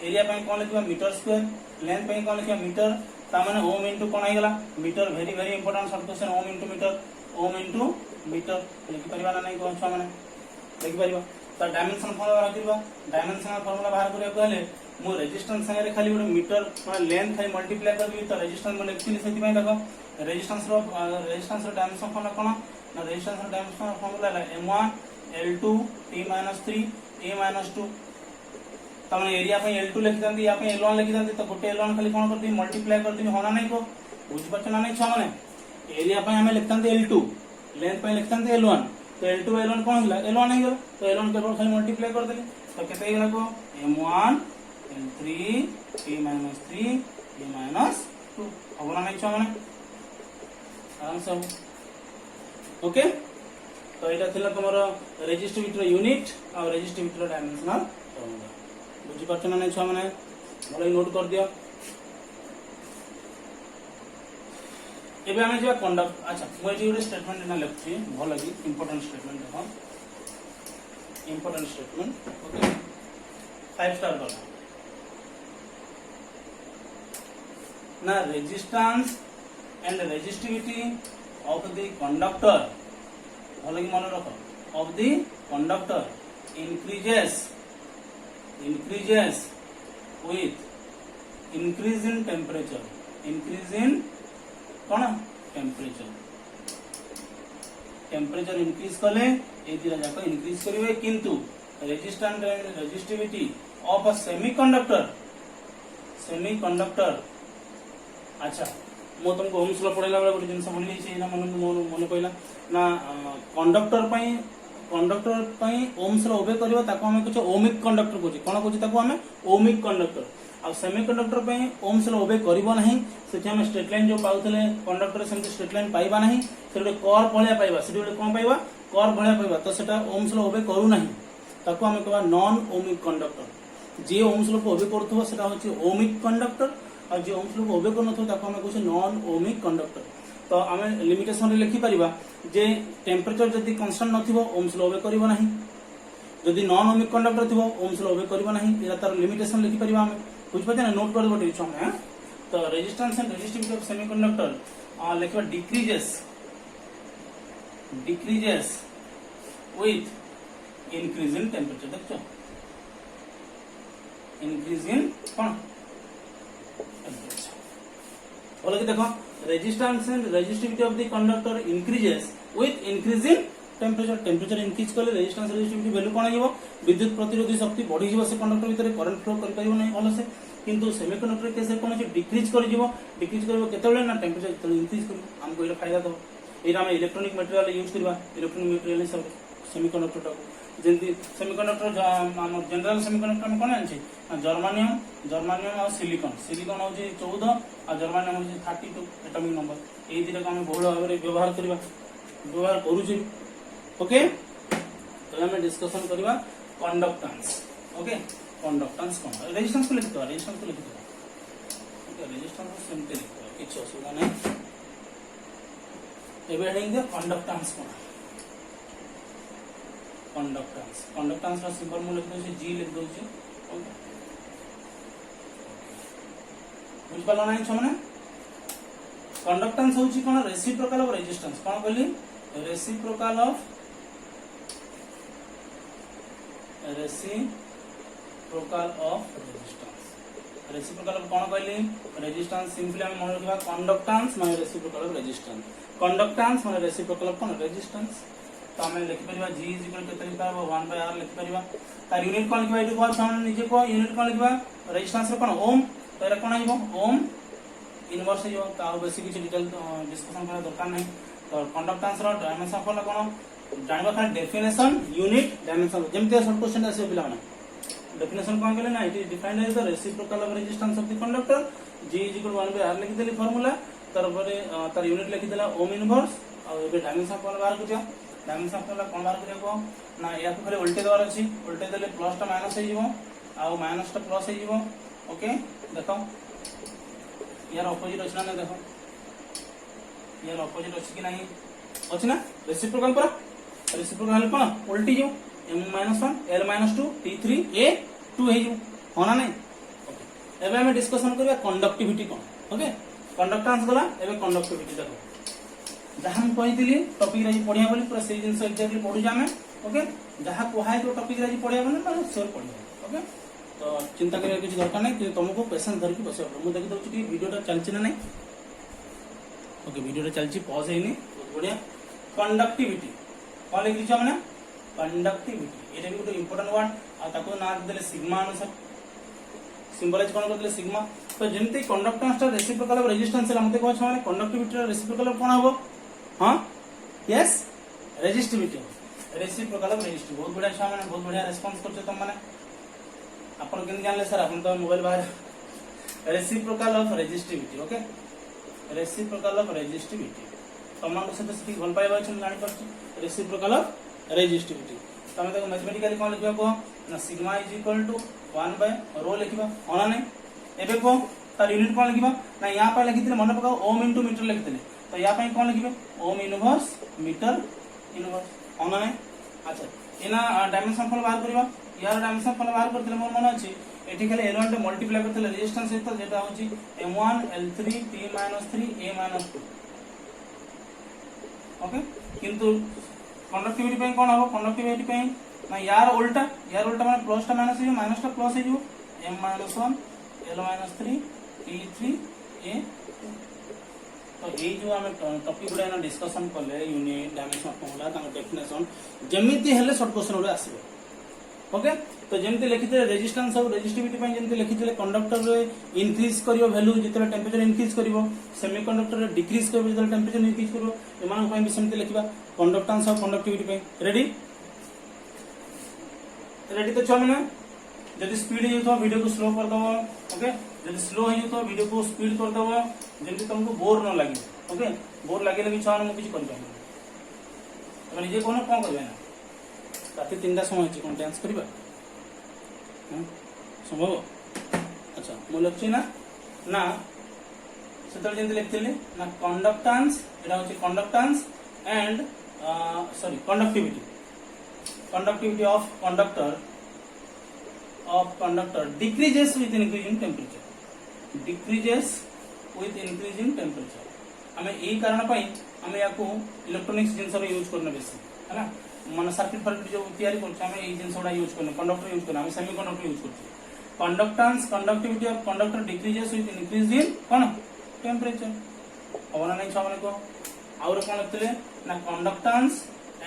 एरिया पे कोन लिखिबा मीटर स्क्वायर लेंथ पे कोन लिखिबा मीटर ता माने ओम इनटू कोन आइगला metre very important short question ohm into metre लिखि परिबा ना नहीं कोन छ माने देखि परिबा त डायमेंशन फार्मूला राखिबा डायमेंशनल फार्मूला बाहर करिया कहले मु रेजिस्टेंस संगे खाली गोटे मीटर माने लेंथ खाली मल्टीप्लाई करबी त रेजिस्टेंस माने एक्चुअली सेति पय देखो रेजिस्टेंस रो डायमेंशन कोन कोन ना रेजिस्टेंस रो डायमेंशन फार्मूला है m1 l2 t - 3 a - 2 त माने एरिया पे l2 लिखि दंदी या पे l1 लिखि दंदी त गोटे l1 खाली कोन करदी मल्टीप्लाई करदी होना नहीं को बुझ पछ ना नहीं छ माने एरिया पे हमें लिखतंदी l2 लेंथ पे लिखतंदी l1 तो l2 l1 कौन होला l1 नहीं गला तो l1 केवल खाली मल्टीप्लाई कर देली तो केते गला को m1 l3 t - 3 a - 2 अबला नहीं छ माने आराम से ओके तो एटा थिला तमरो रेजिस्टिविटी रो यूनिट और रेजिस्टिविटी रो डायमेंशनल फार्मूला बुझि पाछ ना नहीं छ माने भले नोट कर दियो एबे हमें जे कंडक्ट अच्छा मु एटी ଗୋଟେ स्टेटमेंट ना लिखछि भल लगी इंपोर्टेंट स्टेटमेंट देखो इंपोर्टेंट स्टेटमेंट ओके 5 स्टार वाला ना resistance and resistivity of the conductor भल लगी मन रखो of the conductor increases with increase in temperature कौन टेम्परेचर इंक्रीज कले ए दिरा जाक इंक्रीज करिवे किंतु resistance and resistivity of a semiconductor अच्छा मो तुमको ओम्स लो पढेला बेला गोटे जिंस बोली छै ना मन पहिला ना कंडक्टर पई ओम्स रो ओबे करबो ताको हम कुछ ओमिक कंडक्टर कोछि कोन कोछि ताको हम ओमिक कंडक्टर आ सेमीकंडक्टर पे ओम्स लॉ ओबे करिवो नाही सेठी हम स्ट्रेट लाइन जो पाउथले कंडक्टर सेमती स्ट्रेट लाइन पाइबा नाही से गोटे कर्व भलिया पाइबा से गोटे कोन पाइबा कर्व भलिया पाइबा तो सेटा ओम्स लॉ ओबे करू नाही ताको हम कहबा नॉन ओमिक कंडक्टर जे ओम्स लॉ को ओबे करथबो सेटा होची ओमिक कंडक्टर और जे ओम्स लॉ को ओबे करनथो ताको हम कहू नॉन ओमिक कंडक्टर तो आम लिमिटेशन रे लिखि परिबा जे टेम्परेचर जदी कांस्टेंट नथिबो ओम्स लॉ ओबे करिवो नाही जदी नॉन ओमिक कंडक्टर थिबो ओम्स लॉ ओबे करिवो नाही एरा तार लिमिटेशन लिखि परिबा हम बुझ पाते ना नोट कर देबो हम है तो resistance and resistivity of semiconductor लिखबा decreases with increase in temperature देखो इंक्रीज इन कोन टेम्परेचर बोले कि देखो resistance and resistivity of the conductor increases with increase in temperature increase करले रेजिस्टेंस रेजिस्टिविटी वैल्यू कोन आइबो विद्युत प्रतिरोधी शक्ति बढ़ी जीवो से कंडक्टर भीतर करंट फ्लो कर परिबो नै भलो से किंतु सेमीकंडक्टर केस कोन अछि डिक्रीज कर जीवो केते बेले ना टेम्परेचर केते इंक्रीज करबो हमको एटा फायदा दो एरा हम इलेक्ट्रॉनिक मटेरियल यूज करबा इलेक्ट्रॉनिक मटेरियल सब सेमीकंडक्टर टा जेंति सेमीकंडक्टर हम जनरल सेमीकंडक्टर में कोन अछि जर्मानियम और सिलिकॉन होची 14 और जर्मानियम होची 32 एटॉमिक नंबर एई दिटा हम बहुल भाव रे व्यवहार करू छी ओके तो हम डिस्कशन करबा कंडक्टेंस ओके कंडक्टेंस कोन रेजिस्टेंस को लिख दो ओके रेजिस्टेंस को सिंपल लिख दो किछ असुविधा नै एबे हेडिंग दे कंडक्टेंस कोन कंडक्टेंस का सिंबल मु लिख दो जी लिख दो ओके बुझ पालो नै छमने कंडक्टेंस होची कोन रेसिप्रोकल ऑफ रेजिस्टेंस कोन कहली reciprocal of reciprocal of cone कहली रेजिस्टेंस सिंपली हम मन रखबा कंडक्टेंस माने रेसिप्रोकल ऑफ रेजिस्टेंस कंडक्टेंस माने रेसिप्रोकल ऑफ कोन रेजिस्टेंस तो हम लिख परिबा g केते लिखा 1/r लिख परिबा तार यूनिट कोन लिखबा इदि को हम निजे को यूनिट कोन लिखबा रेजिस्टेंस रो कोन ओम तो एरा कोन आइबो ओम इनवर्स जो ता बेसी किछ डिटेल डिस्कशन करा दरकार नै तो कंडक्टेंस रो डायमेंशन कोन कोन जानबा खाली डेफिनेशन यूनिट डायमेंशन जेमते शॉर्ट क्वेश्चन आसे पिला माने डेफिनेशन कोन कहले ना it is defined as the reciprocal of resistance of the conductor g 1/r लिख देली फार्मूला तार परे तार यूनिट लिख देला ओम इनवर्स और एबे डायमेंशन कोन बाहर करिया डायमेंशन कोन बाहर करिया ना या तो खाली उल्टे दवार अछि उल्टे देले प्लस टा माइनस हे जीवो आ माइनस टा प्लस हे जीवो ओके देखो यार ऑपोजिट अछि ना देखो यार ऑपोजिट अछि कि नहीं अछि ना रेसिप्रोकल पर रेसिप्रोकल हल कोन उल्टी जो m-1 l-2 t3 a 2 हे जो होना नहीं ओके एबे हम डिस्कशन करबा कंडक्टिविटी कोन ओके कंडक्टेंस गला एबे कंडक्टिविटी देखो जहां हम कहितली टॉपिक रे पढिया बोली पूरा सेही जिंस एक्जेक्टली पढु जामे ओके जहां कोहाय तो टॉपिक रे पढिया बोली माने श्योर पढिया ओके तो चिंता करे किछ दरकार नै कि तुमको पेशेंस धर के बसे मु देखि दउ कि वीडियोटा चलछि ना नै ओके वीडियोटा चलछि पॉज हेनी बहुत बढ़िया कंडक्टिविटी कोन लिखि छ माने कंडक्टिविटी एटा भी गोटे इंपोर्टेंट वर्ड आ ताको ना देले सिग्मा अनुसार सिंबलाइज कोन करले सिग्मा तो जेंति कंडक्टेंस टा रेसिप्रोकल ऑफ रेजिस्टेंस रे हमते कहछ माने कंडक्टिविटी रे रेसिप्रोकल कोन हबो हां yes resistivity reciprocal of resistivity बहुत बढ़िया छा माने बहुत बढ़िया रिस्पांस करछ तुम माने अपन केन जानले सर अपन तो मोबाइल बाहर reciprocal of resistivity okay reciprocal of resistivity तमन को से ठीक भल पाइबा छ जानि परछ रेसिप्रोकल ऑफ रेजिस्टिविटी तमे देखो मैथमेटिकली कोन लिखबा को ना sigma is equal to 1 by rho लिखबा होना नहीं एबे को तार यूनिट कोन लिखबा ना यहां पर लिखितले मन पकाओ ओम इनटू मीटर लिखितले तो या पई कोन लिखबे ओम इनवर्स मीटर इनवर्स होना नहीं अच्छा एना डायमेंशन फॉर्म बाहर करबा यार डायमेंशन फॉर्म बाहर करतले मोर मन अछि एठी खाली L1 टे मल्टीप्लाई करतले रेजिस्टेंस सहित जेटा होची M1 L3 T-3 A-2 okay किंतु कंडक्टिविटी पे कोन हबो कंडक्टिविटी पे ना यार उल्टा माने प्लस टा माइनस टा प्लस हे जो M-1 L-3 T3 A तो ये जो हम टॉपिक गुडा ना डिस्कशन करले यूनिट डायमेंशन फॉर्मूला ता डेफिनेशन जेमिति हेले शॉर्ट क्वेश्चन गुडा आसीबो ओके तो जेमिति लिखिते रेजिस्टेंस और रेजिस्टिविटी पे जेमिति लिखिते कंडक्टर रे इंक्रीज करियो वैल्यू जितले टेंपरेचर इंक्रीज करिवो सेमीकंडक्टर रे डिक्रीज करिवो जितले टेंपरेचर इंक्रीज करिवो एमान पे भी सेमिति लिखिबा कंडक्टेंस और कंडक्टिविटी पे रेडी तो छ माने जदि स्पीड हो वीडियो को स्लो कर दबो ओके जदि स्लो हो वीडियो को स्पीड कर दबो जेमति तुमको बोर न लागे ओके बोर लागे कि छान मु किछ कर पानी तमे निजे कोन कोन करबे ना राति 3टा समय अछि कोन डांस करबा संभव अच्छा मु लक्षी ना ना सेतल जेंति लिखथिले ना कंडक्टेंस एटा होछि conductance and sorry conductivity of conductor decreases with increasing temperature हमें यही कारण पाई हमें याको इलेक्ट्रॉनिक्स जिनस यूज करना बेसी है ना मन सर्किट फर्किट जो तैयारी करछ हमें यही जिनस यूज करना कंडक्टर यूज करना हमें सेमीकंडक्टर यूज करछ conductivity of conductor decreases with increase in cone temperature और नहीं छमने को और कोन लखले ना conductance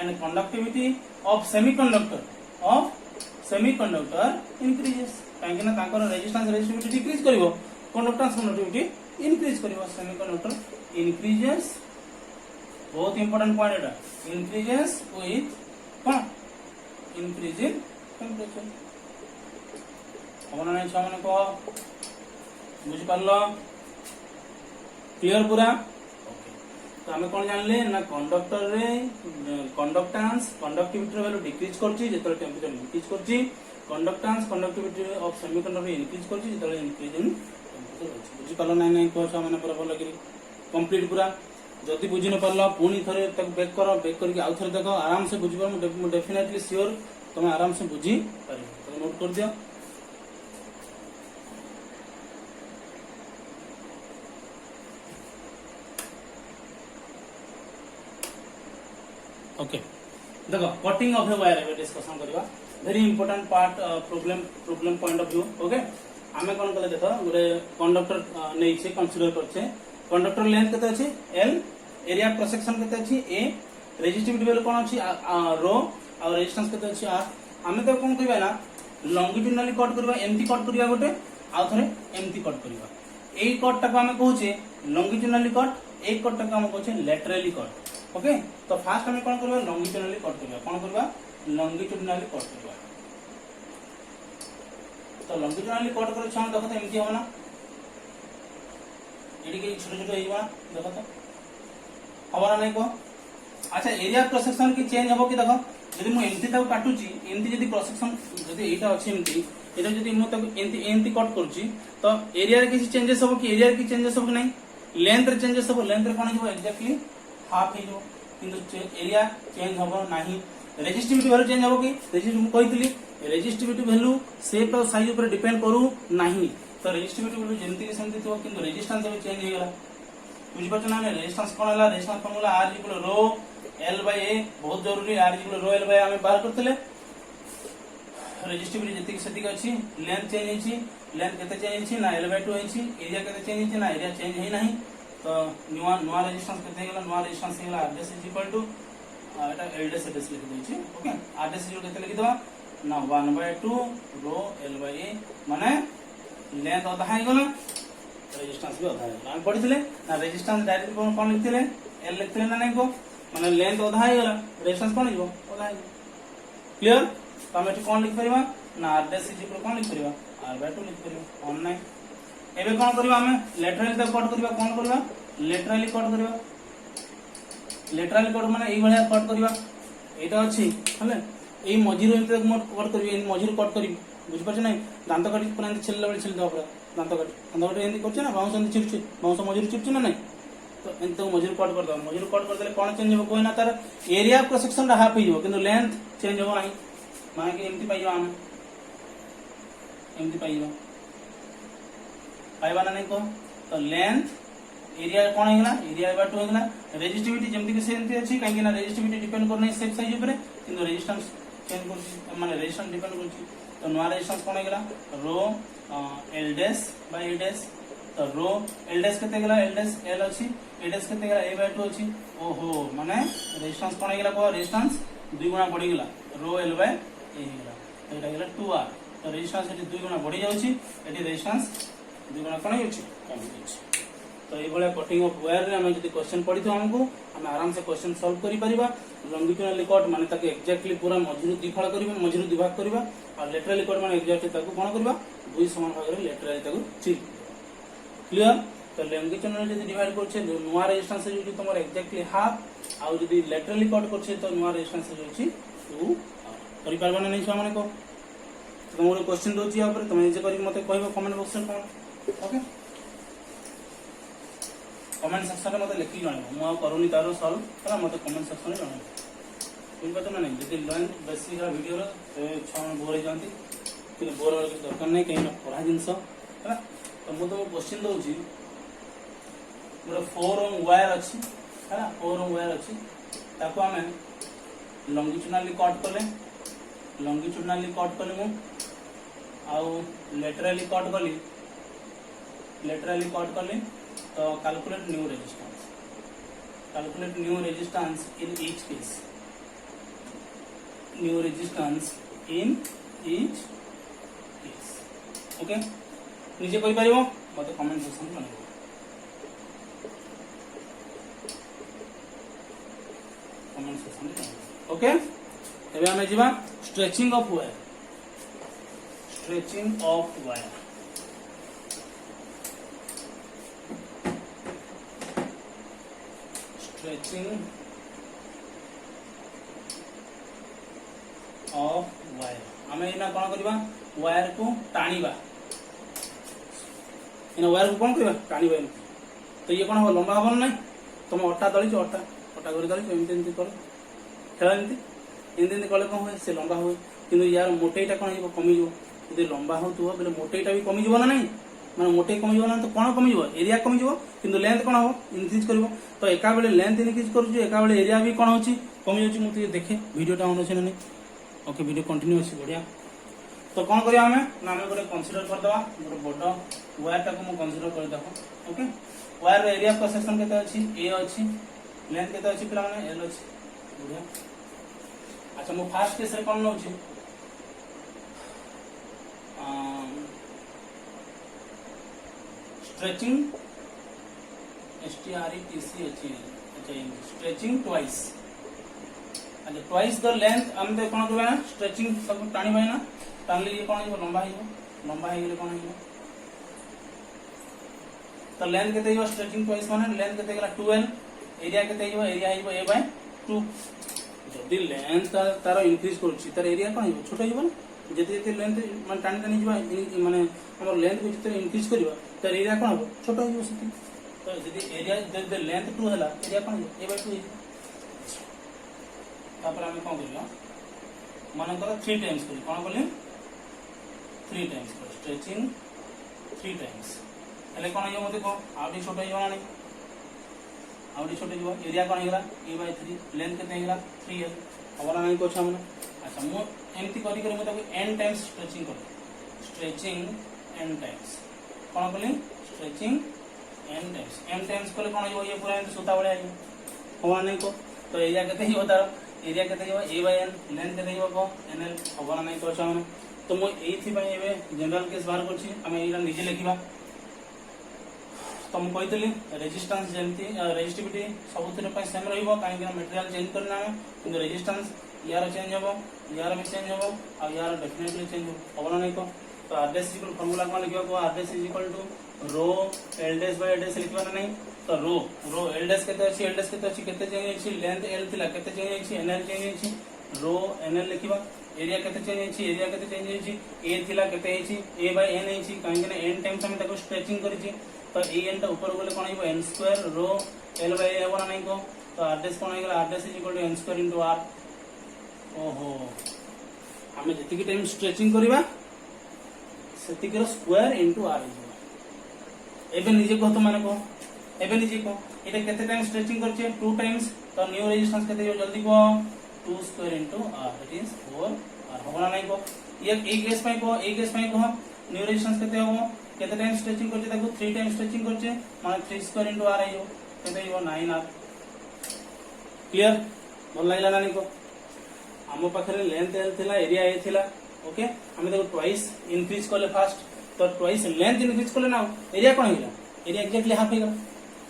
and conductivity of semiconductor increases काहे ना ताकर resistivity decrease करिवो conductance conductivity increase करिवो semiconductor increases बहुत important point Etah increases with कौन increase in temperature हमन नै छमन को बुझि पारलो क्लियर पूरा तो आमे कोन जानले ना कंडक्टर रे कंडक्टेंस कंडक्टिविटी वैल्यू डिक्रीज करछि जेतले टेंपरेचर इंक्रीज करछि conductance conductivity of semiconductor increase करछि जेतले इंक्रीज इन टेंपरेचर होछि बुझि पालो नै कोर्स माने पूरा भलो करी कंप्लीट पूरा जदी बुझि न पारलो पुनी थरे तक बैक करके आउ थरे देखो आराम से बुझि पार मु डेफिनेटली श्योर तुम आराम से बुझि पारिबो तो नोट कर दियो ओके देखो कटिंग ऑफ ए वायर एबे डिस्कशन करबा very important part problem point of view okay हमें कोन कले देखो गोरे कंडक्टर नै छै कंसीडर करछे कंडक्टर लेंथ केते अछि l एरिया क्रॉस सेक्शन केते अछि a रेजिस्टिविटी वैल्यू कोन अछि रो और रेजिस्टेंस केते अछि r हमें तो कोन कहबा ना लॉन्गिट्यूडिनली कट करबा एम्प्टी कट करबा गोटे आ थरे एम्प्टी कट करबा एई कट टाको हमें कहूचे लॉन्गिट्यूडिनली कट एक कट टाको हमें कहूचे लैटरली कट ओके तो फास्ट हमें कौन करबा लॉन्गिट्यूडिनली कट करबा कौन करबा लॉन्गिट्यूडिनली कट करबा तो लॉन्गिट्यूडिनली कट करे छन देखो तो एमती हो ना एडी के छोटे छोटे हेइबा देखो तो हमारा नहीं को अच्छा एरिया क्रॉस सेक्शन की चेंज हो कि देखो यदि मु एमती ताको काटुची एमती यदि क्रॉस सेक्शन यदि एटा अछि एमती एटा यदि मु ताको एमती एमती कट करची तो एरिया रे किसी चेंजेस हो कि एरिया रे की चेंजेस हो कि नहीं लेंथ रे चेंजेस हो लेंथ रे कोन हो एग्जैक्टली हाफ ही जो किंतु एरिया चेंज होबो नाही रेजिस्टिविटी वैल्यू चेंज होबो कि रेजिस्टिविटी कहितली रेजिस्टिविटी वैल्यू शेप और साइज ऊपर डिपेंड करू नाही तो रेजिस्टिविटी वैल्यू जेंति के सेंति तो किंतु रेजिस्टेंस भी चेंज हो गला बुझि पछ ना रेजिस्टेंस कोन हला resistance formula r equal rho l by a बहुत जरूरी r equal rho l by हमें बाहर करथले रेजिस्टिविटी जति के सेति अछि लेंथ चेंज हिची लेंथ केते चेंज हिची ना l बाय 2 हिची एरिया केते चेंज हिची ना एरिया चेंज हे नाही तो नुआ रेजिस्टेंस केते गेला नुआ रेजिस्टेंस गेला r dash equal to Etah l dash लिख दै छी ओके r डैश इक्वल केते लिख दवा ना 1/2 रो l बाय a माने लेंथ अधा है गेला रेजिस्टेंस भी अधा है हम पढिथिले ना रेजिस्टेंस डायरेक्ट कोन लिखथिले l लिखथिले ना नै को माने लेंथ अधा है गेला रेजिस्टेंस कोन हिबो अधा है क्लियर तो हम एठी कोन लिख परिबा ना r डैश इक्वल कोन लिख परिबा r/2 लिख परिबा ऑन नै एबे कोन करबा हम लेटरली तक कट करबा कोन करबा लेटरली कट करबा लेटरली कट माने एई भलिया कट करबा एटा अछि हले एई मझिरो एते तक मोट कट करबी एई मझिरो कट करबी बुझ परछ नै दांत काटी पुरा एंती छिलला बेले छिल दो पुरा दांत काटी एंती करछ ना बाउंस एंती चिपछि बाउंस मझिरो चिपछि ना नै तो एंती मझिरो कट कर दो मझिरो कट कर देले कोन चेंज हो कोइ ना तार एरिया क्रॉस सेक्शन रा हाफ हो जबो किंतु लेंथ चेंज हो नाही माने कि एंती पाइबा हम एंती पाइबा पाइबा नहीं को तो लेंथ एरिया कोन हेगला एरिया बाय 2 हेगला रेजिस्टिविटी जेमति के सेंति अछि काहे ना रेजिस्टिविटी डिपेंड करनै शेप साइज ऊपर किंतु रेजिस्टेंस चेंज करछि माने रेजिस्टेंस डिपेंड करछि तो नोआ रेजिस्टेंस कोन हेगला rho l dash by a dash तो रो l डैश केते गेला l डैश l अछि a डैश केते गेला a बाय 2 अछि ओहो माने रेजिस्टेंस कोन हेगला को रेजिस्टेंस 2 गुना बढ़ी गेला रो l बाय a हेगला तो एटा गेला 2r तो रेजिस्टेंस एटी 2 गुना बढ़ी जाउछि एटी रेजिस्टेंस 2 गुना कोन होछि कम होछि तो ये कटिंग ऑफ वायर रे हमें जदी क्वेश्चन पड़ी तो हमको हम आराम से क्वेश्चन सॉल्व करि परिबा। लॉन्गिट्यूडिनल कट माने ताके एक्जेक्टली पूरा मझिरु दिफाळ करबा, मझिरु दिभाग करबा, और लेटरली कट माने एक्जेक्टली ताको कोन करबा दुई समान भाग रे लेटरली ताको चिप। क्लियर? तो लॉन्गिट्यूडिनल जदी डिवाइड करछे नुआ रेजिस्टेंस जो तुमर एक्जेक्टली हाफ, आ जदी लेटरली कट करछे तो नुआ रेजिस्टेंस जो अछि 2 करि पारबा ना नै छुआ माने को। तो मोर क्वेश्चन दोछि या ऊपर तुम जे करि मते कहबो कमेंट बॉक्स रे कोन। ओके, कमेंट सेक्शन में मत लिखी जाना मु करूनी तार सॉल्व है मत कमेंट सेक्शन में जाना बुझ पात ना नहीं। जब लेंथ बेसी वीडियो छन बोर हो जाती कि बोर दरकार नहीं कहीं पढ़ा जिनस है। तो मुझे तुमको क्वेश्चन दूसरी गोटे 4 ओम वायर अच्छी है 4 ओम वायर अच्छी ताको आम लॉन्गिट्यूडिनली कट कले मु आउ लेटरली कट कली तो calculate new resistance in each case, okay निजे करि परिबो मते कमेंट सेक्शन में जणाइबो। कमेंट सेक्शन में जणाइबो। ओके, एबे हमें जीवा stretching of wire. Stretching of wire आम इना कौन करवा वायर को टाणीबा इना वायर को कौन करवा टाणीबा। तो ये कौन हो लंबा हबन नहीं तुम अटा दली अटा कर दली एमती एमती कर खेल एमती कले कौन हुए से लंबा हुए किंतु यार मोटेटा कौन हो कमी जो लंबा हो बोले मोटेटा भी कमी ना नहीं माने मोटे कमी ना तो कौन कमी एरिया कमी किंतु लेंथ कौन हम इनक्रीज कर। तो एका बेले लेंथ इनक्रीज कर एका बेले एरिया भी कौन होची कमी होची मुझे देखे वीडियोटा ऑन अछि ना नहीं। ओके वीडियो कंटिन्यू अछि बढ़िया। तो कौन करिया हमें ना हमें गोटे कंसीडर कर दवा गोटे बड़ वायर टाको मु कंसीडर कर दबो। ओके वायर रो एरिया क्रॉस सेक्शन केते अछि ए अछि लेंथ केते अछि पिला माने एल अछि बढ़िया। अच्छा मु फर्स्ट केस रे कोन नउछि स्ट्रेचिंग STRETC अछि। अच्छा स्ट्रेचिंग ट्वाइस अच्छा ट्वाइस द लेंथ हम दे कोन करबा स्ट्रेचिंग सब टाणी बाय ना टाणली ये कोन लंबा हे गेले कोन हे तो लेंथ केते हो स्ट्रेचिंग ट्वाइस माने लेंथ केते गेला 12 एरिया केते हो एरिया हे ए बाय 2 जदी लेंथ तार इंक्रीज करछि तार एरिया कोन हो छोटा हो जति जति लेंथ माने टाणी जीवा माने हमर लेंथ को जति इंक्रीज करबा तार एरिया कोन हो छोटा हो सती। तो जदी एरिया जदी लेंथ 2 हला एरिया कोन ए बाय 2 तापर हम कोन करिया माने कर 3 टाइम्स करी कोन बोली 3 टाइम्स कर स्ट्रेचिंग 3 टाइम्स हले कोन हो मते को आउडी छोटा हो ना आउडी छोटा हो एरिया कोन हेला ए बाय 3 लेंथ केते हेला 3l हमरा नहीं को छमना। अच्छा मु एमती करी करी मते n times stretching n times कोन बोली स्ट्रेचिंग n टाइम्स कोले कोन हो ये पूरा एमती सुता बळे आइ हमरा नहीं को। तो एरिया केते हो तार एरिया केते हो a बाय n लेंथ केते हो को nl हमरा नहीं को छमना। तो मु एथि बाय एबे जनरल केस बाहर करछि हमें एला निजे लिखिबा। तो मु कहितली रेजिस्टेंस जेंती रेजिस्टिविटी सबुतिर पय सेम रहइबो काहे कि मटेरियल चेंज करना है किंतु रेजिस्टेंस यार चेंज होबो यार भी चेंज होबो आ यार डेफिनेटली चेंज होबो नहीं को। तो आरडेस इक्वल फार्मूला को लिखिबा को R dash is equal to rho L dash by dash लिखिबा नहीं। तो रो एल डैश केते अछि केते चेंज अछि लेंथ एल थिला केते चेंज अछि एनएल चेंज अछि रो एनएल लिखिबा। एरिया केते चेंज अछि एरिया केते चेंज अछि ए थिला केते अछि ए बाय एन अछि काहे कि एन टाइम्स हम ताको स्ट्रेचिंग करिछि। तो ए एन टा ऊपर गले कोन हिबो n square rho l by a होना नहीं को। तो आरडेस कोन हिगला R dash is equal to n square into r। ओहो हमें जति टाइम स्ट्रेचिंग करबा सेति के स्क्वायर इनटू r हिबो। एबे निजे को तो माने को एबे निजे को एटा केते टाइम स्ट्रेचिंग करछे 2 टाइम्स। तो न्यू रेजिस्टेंस केते हो जल्दी को 2 square into r that is 4r होना नहीं को। ये एक केस पय को न्यू रेजिस्टेंस केते हो केते टाइम स्ट्रेचिंग करछे ताको 3 टाइम स्ट्रेचिंग करछे माने 3 स्क्वायर इनटू r आइयो केते हो 9r। क्लियर बोल लागला नानी को हम पाखरे लेंथ एल थिला एरिया ए थिला। ओके हम ताको ट्वाइस इंक्रीज करले फास्ट तो ट्वाइस लेंथ इंक्रीज करले ना एरिया कोन हिला एरिया एक्जेक्टली हाफ हिला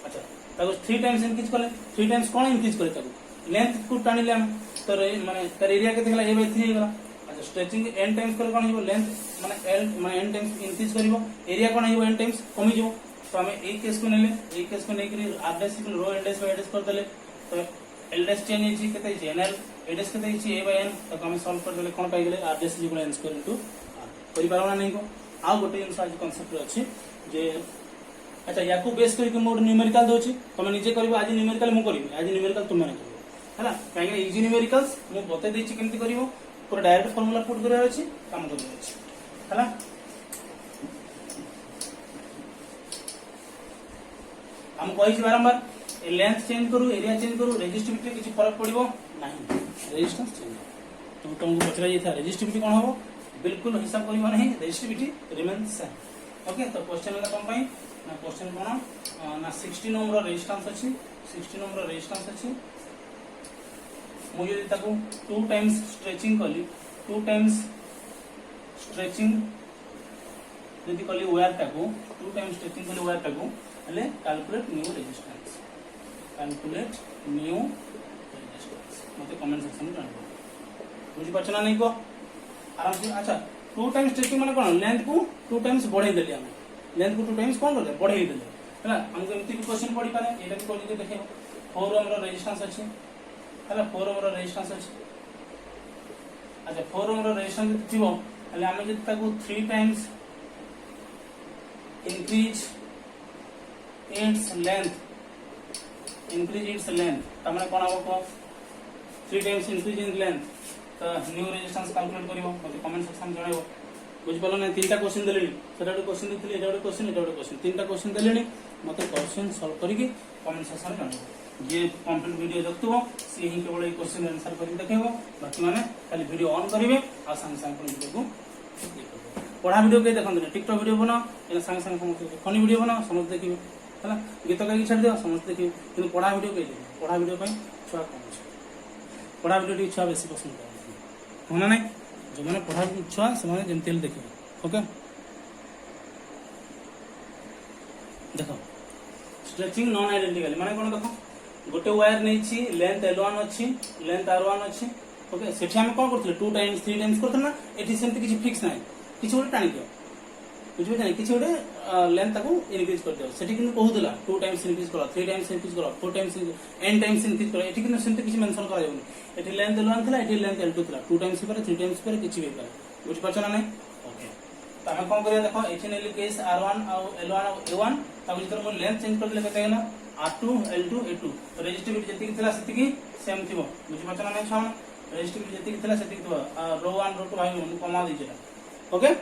अच्छा ताको 3 टाइम्स इंक्रीज कले 3 टाइम्स कोन इंक्रीज करे ताको लेंथ को टानिले हम तो माने तर एरिया के देखला a/3 हे गला। अच्छा स्ट्रेचिंग n टाइम्स करे कोन हिबो लेंथ माने l माने n टाइम्स इंक्रीज करिवो एरिया कोन हिबो n टाइम्स कमी जिवो। तो हमें ए केस को नेले ए केस को नै करी r dash equal rho l dash by dash कर देले तो l डैश चेंज हिची केते हिची nl a डैश केते हिची a बाय n तो हमें सॉल्व कर देले कोन पाइ गेले r dash equal n square into r करि पारबा नै को आ गोटे जिंस आज कांसेप्ट अछि जे अच्छा याकू बेस करके मोड न्यूमेरिकल दोछि तमे निजे करबो आज न्यूमेरिकल मु करबी आज न्यूमेरिकल तुम माने करबो हला काहे इजी न्यूमेरिकल्स मु बते देछि केमति करबो पूरा डायरेक्ट फार्मूला पुट करे अछि काम करे अछि हला हम कहि बारंबार ए लेंथ चेंज करू एरिया चेंज करू रेजिस्टिविटी किछि फरक पड़िबो नाही रेजिस्टेंस चेंज तो तुमको पचरा जे था रेजिस्टिविटी कोन होबो बिल्कुल हिसाब करबो नहीं रेजिस्टिविटी रिमेन्स सेम ओके तो क्वेश्चन वाला कम पाई ना क्वेश्चन कोन ना 16 नंबर रेजिस्टेंस अछि 16 नंबर रेजिस्टेंस अछि मु यदि ताको 2 टाइम्स स्ट्रेचिंग कली 2 टाइम्स स्ट्रेचिंग यदि कली वायर ताको 2 टाइम्स स्ट्रेचिंग कली वायर ताको हले कैलकुलेट न्यू रेजिस्टेंस मते कमेंट सेक्शन में जानबो बुझी पछना नहीं को आराम से। अच्छा 2 टाइम्स स्ट्रेचिंग माने कोन लेंथ को 2 टाइम्स बढ़ाई देली हम लेंथ को 2 टाइम्स कोन करले बढ़ाई देले हला हमको एमती भी क्वेश्चन पड़ी पारे एटा भी कोन देखे 4 ओम रो रेजिस्टेंस अछि हला 4 ओम रो रेजिस्टेंस अछि। अच्छा 4 ओम रो रेजिस्टेंस थिबो हले हम जे ताको 3 टाइम्स इंक्रीज इट्स लेंथ तमने कोन आबो को 3 टाइम्स इंक्रीज इन लेंथ तो न्यू रेजिस्टेंस कैलकुलेट करिवो मते कमेंट सेक्शन जणाइबो बुझ पालो ना। तीनटा क्वेश्चन देलेनी सेटा क्वेश्चन देथिले एटा क्वेश्चन तीनटा क्वेश्चन देलेनी मते क्वेश्चन सॉल्व करिके कमेंट सेक्शन जणाइबो जे कंप्लीट वीडियो देखतबो से ही केवल ए क्वेश्चन आंसर करि देखेबो बाकी माने खाली वीडियो ऑन करिवे आ संग संग वीडियो को पढ़ा वीडियो के देखन टिकटॉक वीडियो बनाओ एना संग संग फनी वीडियो बनाओ समझ देखिबो हला गीत गाई छाड़ दियो समझ देखिबो किंतु पढ़ा वीडियो के पढ़ा वीडियो पई छुआ कम पढ़ा वीडियो टी छुआ बेसी पसंद कर होना नहीं जो मैंने पढ़ा छुआ से माने जेमतेल देखिबो ओके देखो स्ट्रेचिंग नॉन आइडेंटिकल माने कोन देखो गोटे वायर नै छी लेंथ L1 अछि लेंथ R1 अछि ओके सेठी हम कोन करथले 2 टाइम्स 3 टाइम्स करथले ना एठी सेमति किछि फिक्स नै किछि ओटे टाणी दियो बुझबे नै किछि ओटे लेंथ ताको इंक्रीज कर दियो सेठी किन कहूतला 2 टाइम्स इंक्रीज करो 3 टाइम्स इंक्रीज करो 4 टाइम्स n टाइम्स इंक्रीज करो एठी किन सेमति किछि मेंशन करा जाउनी एठी लेंथ L1 थला एठी लेंथ L2 थला 2 टाइम्स पर 3 टाइम्स पर किछि भी पारे बुझ पछना नै ओके त हम कोन करिया देखो एठी नेली केस R1 और L1 और A1 ताको जितर mo लेंथ चेंज कर देले कते गेला R2 L2 A2 तो रेजिस्टिविटी जति थला सेति की सेम थिबो बुझ पछना नै छाम रेजिस्टिविटी जति थला सेति थिबो रो 1 रो 2 भाई मु कमा दै जेटा ओके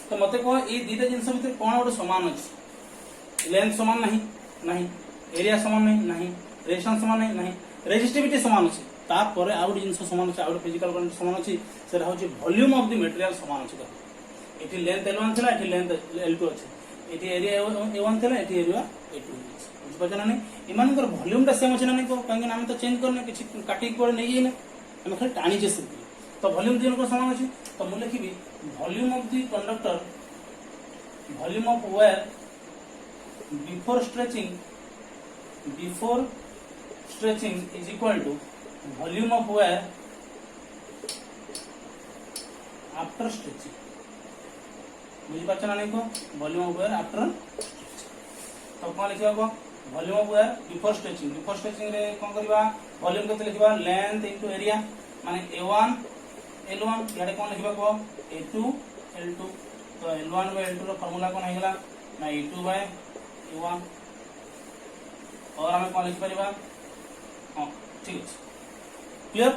तो मते को ए दीटा जिंस भीतर कोन ओडे समान अछि लेंथ समान नहीं एरिया समान नहीं रेजिस्टेंस समान नहीं रेजिस्टिविटी समान अछि ता परे आउट जिंस समान अछि आउट फिजिकल क्वांटिटी समान अछि सेरा होछि वॉल्यूम ऑफ द मटेरियल समान अछि एठी लेंथ L1 थला एठी लेंथ L2 अछि एठी एरिया A1 थला एठी एरिया A2 अछि बुझ पछना नै इमानकर वॉल्यूम ता सेम अछि नै को काहे नाम तो चेंज करने किछि काटी पर नै जेना हम खाली टाणी जे सिर्फ तो वॉल्यूम तीन को समान अछि तो मु लिखिबी volume of the conductor volume of wire before stretching is equal to volume of wire after stretching बुझी पाछना नै को वॉल्यूम ऑफ वायर आफ्टर तो कोन लिखिबा को volume of wire before stretching रे कोन करबा वॉल्यूम केते लिखबा लेंथ इनटू एरिया माने A1 L1 याडे कोन लिखबा को A2 L2 तो L1 बाय L2 रो फार्मूला कोन हेगला ना A2 बाय A1 और हमें कोन लिख परिबा हां ठीक है क्लियर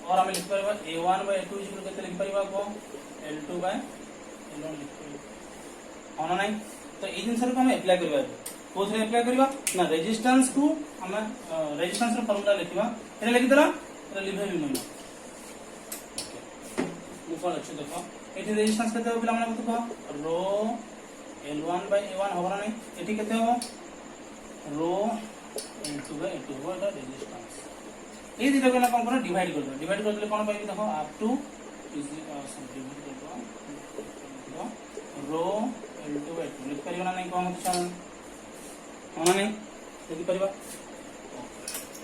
और हमें लिख परिबा A1 बाय A2 इक्वल केते लिख परिबा को L2 बाय L1 लिख परिबा होना नहीं तो ए जिंस रो हमें अप्लाई करबा कोथरे अप्लाई करबा ना रेजिस्टेंस को हमें रेजिस्टेंस रो फार्मूला लिखबा एटा लिख देला एटा लिखबा भी नहीं कोन अछि देखो एठी रेजिस्टेंस केते हो पिला माने कतो कह रो L1 बाय A1 होबरा नहीं एठी केते हो रो L2 बाय A2 हो एटा रेजिस्टेंस ए दिटा केना कोन कर डिवाइड कर देले कोन पाइबी देखो R2 इज डिवाइड कर रो L2 बाय 2 लिख परिबा नहीं कोन अच्छा होना नहीं देखि परबा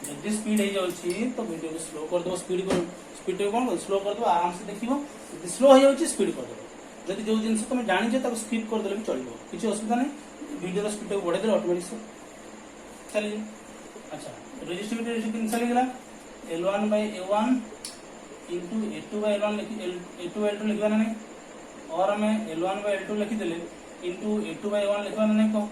जदी स्पीड हो जाउची तो वीडियो को स्लो कर दो स्पीड को कोन स्लो कर दो आराम से देखिबो जदी स्लो हो जाउची स्पीड कर दो जदी जो जिंस तुम जानि जे ताको स्किप कर देले भी चलिबो किछि असुविधा नहीं वीडियो रो स्पीड को बढ़े दे ऑटोमेटिक चली अच्छा रेजिस्टिविटी किन चली गेला L1 by A1 into A2 by L1 A2 by L2 लिखवा नहीं और हमें L1 by L2 लिखी देले into A2 by A1 लिखवा नहीं को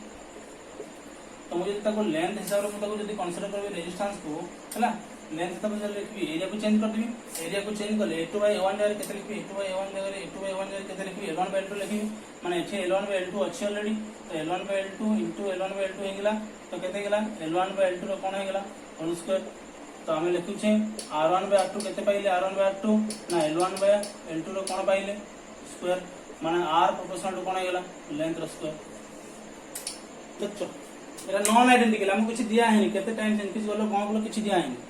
तो मुझे ताको लेंथ हिसाब रे ताको जदी कंसीडर करबे रेजिस्टेंस को हैला लेंथ तब जब लिखबी एरिया को चेंज कर देबी एरिया को चेंज करले A2 by A1 जगह केते लिखबी A2 by A1 जगह A2 by A1 जगह केते लिखबी L1 by L2 लिखबी माने एठे L1 by L2 अछि ऑलरेडी तो L1 by L2 into L1 by L2 हे गेला तो केते गेला L1 by L2 रो कोन हे गेला होल स्क्वायर तो हमें लिखुचे R1 by R2 केते पाइले R1 by R2 ना L1 by L2 रो कोन पाइले स्क्वायर माने R प्रोपोर्शनल टू कोन हे गेला लेंथ रो स्क्वायर देखो एरा नॉन आइडेंटिकल हमको कुछ दिया है नहीं केते टाइम चेंज किछ बोलो कोन बोलो किछ दिया है नहीं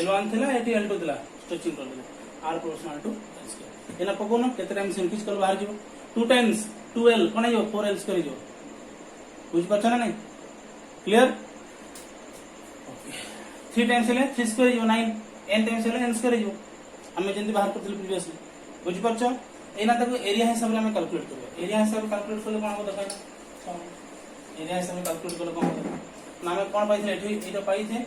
L1 थिला एटी L2 थिला स्ट्रेचिंग कर देले R proportional to L square एना पको न केते टाइम से इंक्रीज कर बाहर जीवो 2 टाइम्स 2L कोन आइयो 4L स्क्वायर जो बुझ पाछ ना नहीं क्लियर 3 टाइम्स ले 3 स्क्वायर जो 9 n टाइम्स ले n स्क्वायर जो हमें जंदी बाहर करथिल प्रीवियसली बुझ पाछ एना तक एरिया हिसाब रे हमें कैलकुलेट करबो एरिया हिसाब रे कैलकुलेट करले कोन हो देखाय एरिया हिसाब रे कैलकुलेट करले कोन हो ना हमें कोन पाइथे एठी एटा पाइथे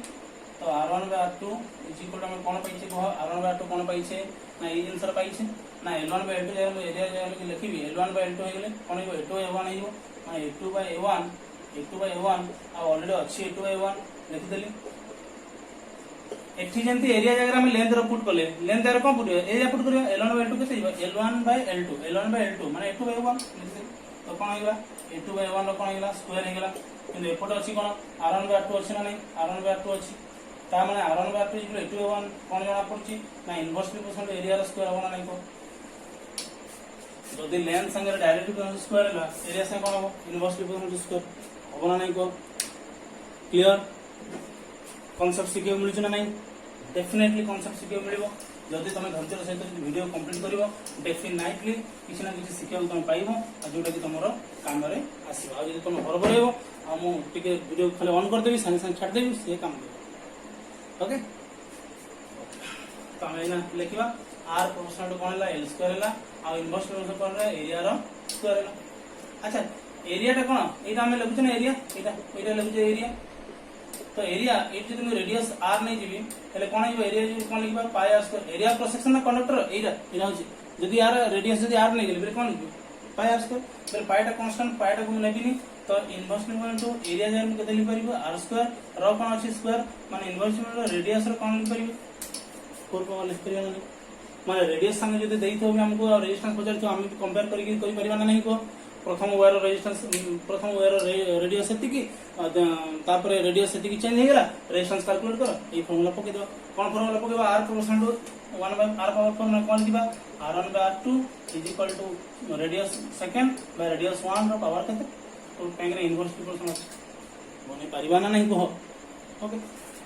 तो R1 by R2 इज इक्वल टू हमें कोन पाइछे को R1 by R2 कोन पाइछे ना ई आंसर पाइछे ना L1 by L2 जगह एरिया जगह लिखिबी L1 by L2 हे गेले कोन हो A2 by A1 हेइबो माने A2 by A1 uh already अछि A2 by A1 लिखि देली एठी जंती एरिया जगह हम लेंथ रो पुट करले लेंथ जगह कोन पुट एरिया पुट करियो L1 by L2 केते हिबो L1 by L2 माने A2 by A1 तो कोन होइबा A2 by A1 रो कोन होइला स्क्वायर हे गेला किंतु एपट अछि कोन R1 by R2 अछि ना नहीं R1 by R2 अछि ता माने R1 by R2 equal A2 by A1 कोन जणा पड़छि ना इनवर्स प्रोपोर्शनल एरिया रो स्क्वायर होना नहीं को जदी लेंथ संगे डायरेक्ट प्रोपोर्शनल स्क्वायर हला एरिया से कोन हो इनवर्स प्रोपोर्शनल स्क्वायर होना नहीं को क्लियर कॉन्सेप्ट सिखे मिलु ना नहीं डेफिनेटली कॉन्सेप्ट सिखे मिलिबो जदी तमे धैर्यर सहित वीडियो कंप्लीट करिवो डेफिनेटली किछ ना किछ सिखे तमे पाइबो आ जोटा कि तमरो काम रे आसीबो आ जदी तमे हरबर हेबो आ मु टिके वीडियो खाली ऑन कर देबी संग संग छाड़ देबी से काम देबो ओके तमे ना लिखिबा r प्रोपोर्शनल टू कोन ला l स्क्वायर ला आ इनवर्स प्रोपोर्शनल कोन रे एरिया रो स्क्वायर ला अच्छा एरिया टा कोन एटा हमें लगुछ ना एरिया लगुछ एरिया तो एरिया एटी तुम रेडियस r नहीं जीबी हेले कोन आइबो एरिया जी कोन लिखबा पाई r square area cross section ना कंडक्टर एरा होची जदी r रेडियस जदी r नहीं गेले बेले कोन लिखबो पाई r स्क्वायर बेले पाई टा कांस्टेंट पाई टा को नेबिनी तो इनवर्स इक्वल टू एरिया जे हम केते लिख परिबो r स्क्वायर रो कोन अछि स्क्वायर माने इनवर्स इक्वल रेडियस रो कोन लिख परिबो 4 को लिख परिबो माने रेडियस संग जदी देइथो हमको रेजिस्टेंस पचार तो हम कंपेयर करिके करि परिबा ना नहीं को प्रथम वायर रेजिस्टेंस प्रथम वायर रेडियस सेति की तापर रेडियस सेति की चेंज हे गेला रेजिस्टेंस कैलकुलेट करो ए फार्मूला पके दो कोन फार्मूला पकेबा r proportional to 1 by r power 4 में कोन दिबा r1 by r2 इज इक्वल टू रेडियस सेकंड बाय रेडियस 1 रो पावर केते तो पेंगरे इनवर्स प्रोपोर्शनल बने परिबा ना नहीं को ओके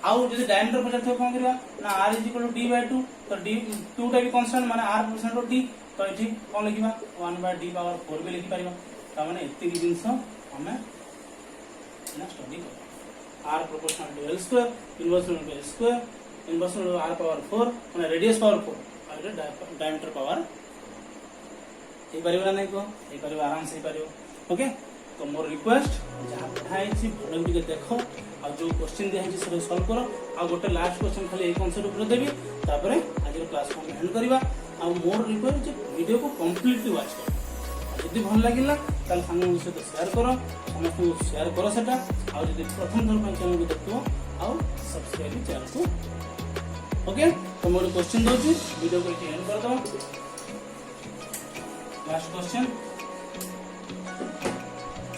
आउ जदी डायमीटर पचार थो कोन करबा ना r is equal to d by 2 तो d 2 टा भी कांस्टेंट माने r प्रोपोर्शनल टू d तो एठी कोन लिखिबा 1 by d पावर 4 भी लिखि परिबा ता माने एत्ते की जिंस हमें ना स्टडी कर r proportional to l square inverse to l square inverse to r power 4 माने रेडियस पावर 4 और डायमीटर पावर ए परिबा नहीं को ए परिबा आराम से परिबो ओके तो मोर रिक्वेस्ट जहां पढ़ाई छी भलो के देखो आ जो क्वेश्चन दे है से सॉल्व करो आ गोटे लास्ट क्वेश्चन खाली ए कॉन्सेप्ट ऊपर देबी तापरे आज रो क्लास को एंड करबा आ मोर रिक्वेस्ट जे वीडियो को कंप्लीटली वॉच करो यदि भल लागिला ताल संग सहित शेयर करो समस्त शेयर करो सेटा आ यदि प्रथम थर पर चैनल को देखो आ सब्सक्राइब चैनल को ओके तो मोर क्वेश्चन दो छी वीडियो को एंड कर दो last question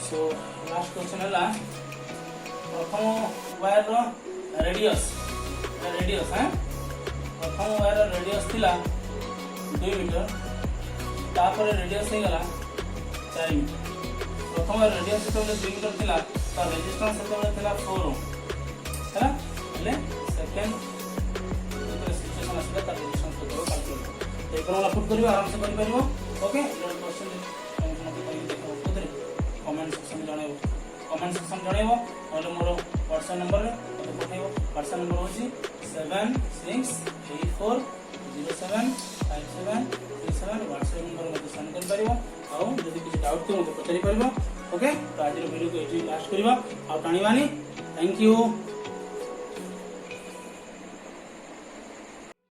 so last question हला प्रथम वायर रो रेडियस है प्रथम वायर रो रेडियस थिला 2 मीटर तापर रेडियस हे गला 4 मीटर प्रथम वायर रेडियस तो 2 मीटर थिला ता रेजिस्टेंस तो थिला 4 ओम है ले सेकंड तो सिचुएशन असले ता रेजिस्टेंस तो कैलकुलेट ए कोन पुट करियो आराम से करि परिबो ओके क्वेश्चन कमेंट सेक्शन में जणाइबो कमेंट सेक्शन जणैबो और मोर व्हाट्सएप नंबर रे मते पठाइबो। व्हाट्सएप नंबर होची 7684075737 व्हाट्सएप नंबर मते सेंड कर परिबो। आ जदि किछ डाउट तो मते पचारि परिबो। ओके तो आज वीडियो को एठी लास्ट करबा आ टाणीबानी। Thank you.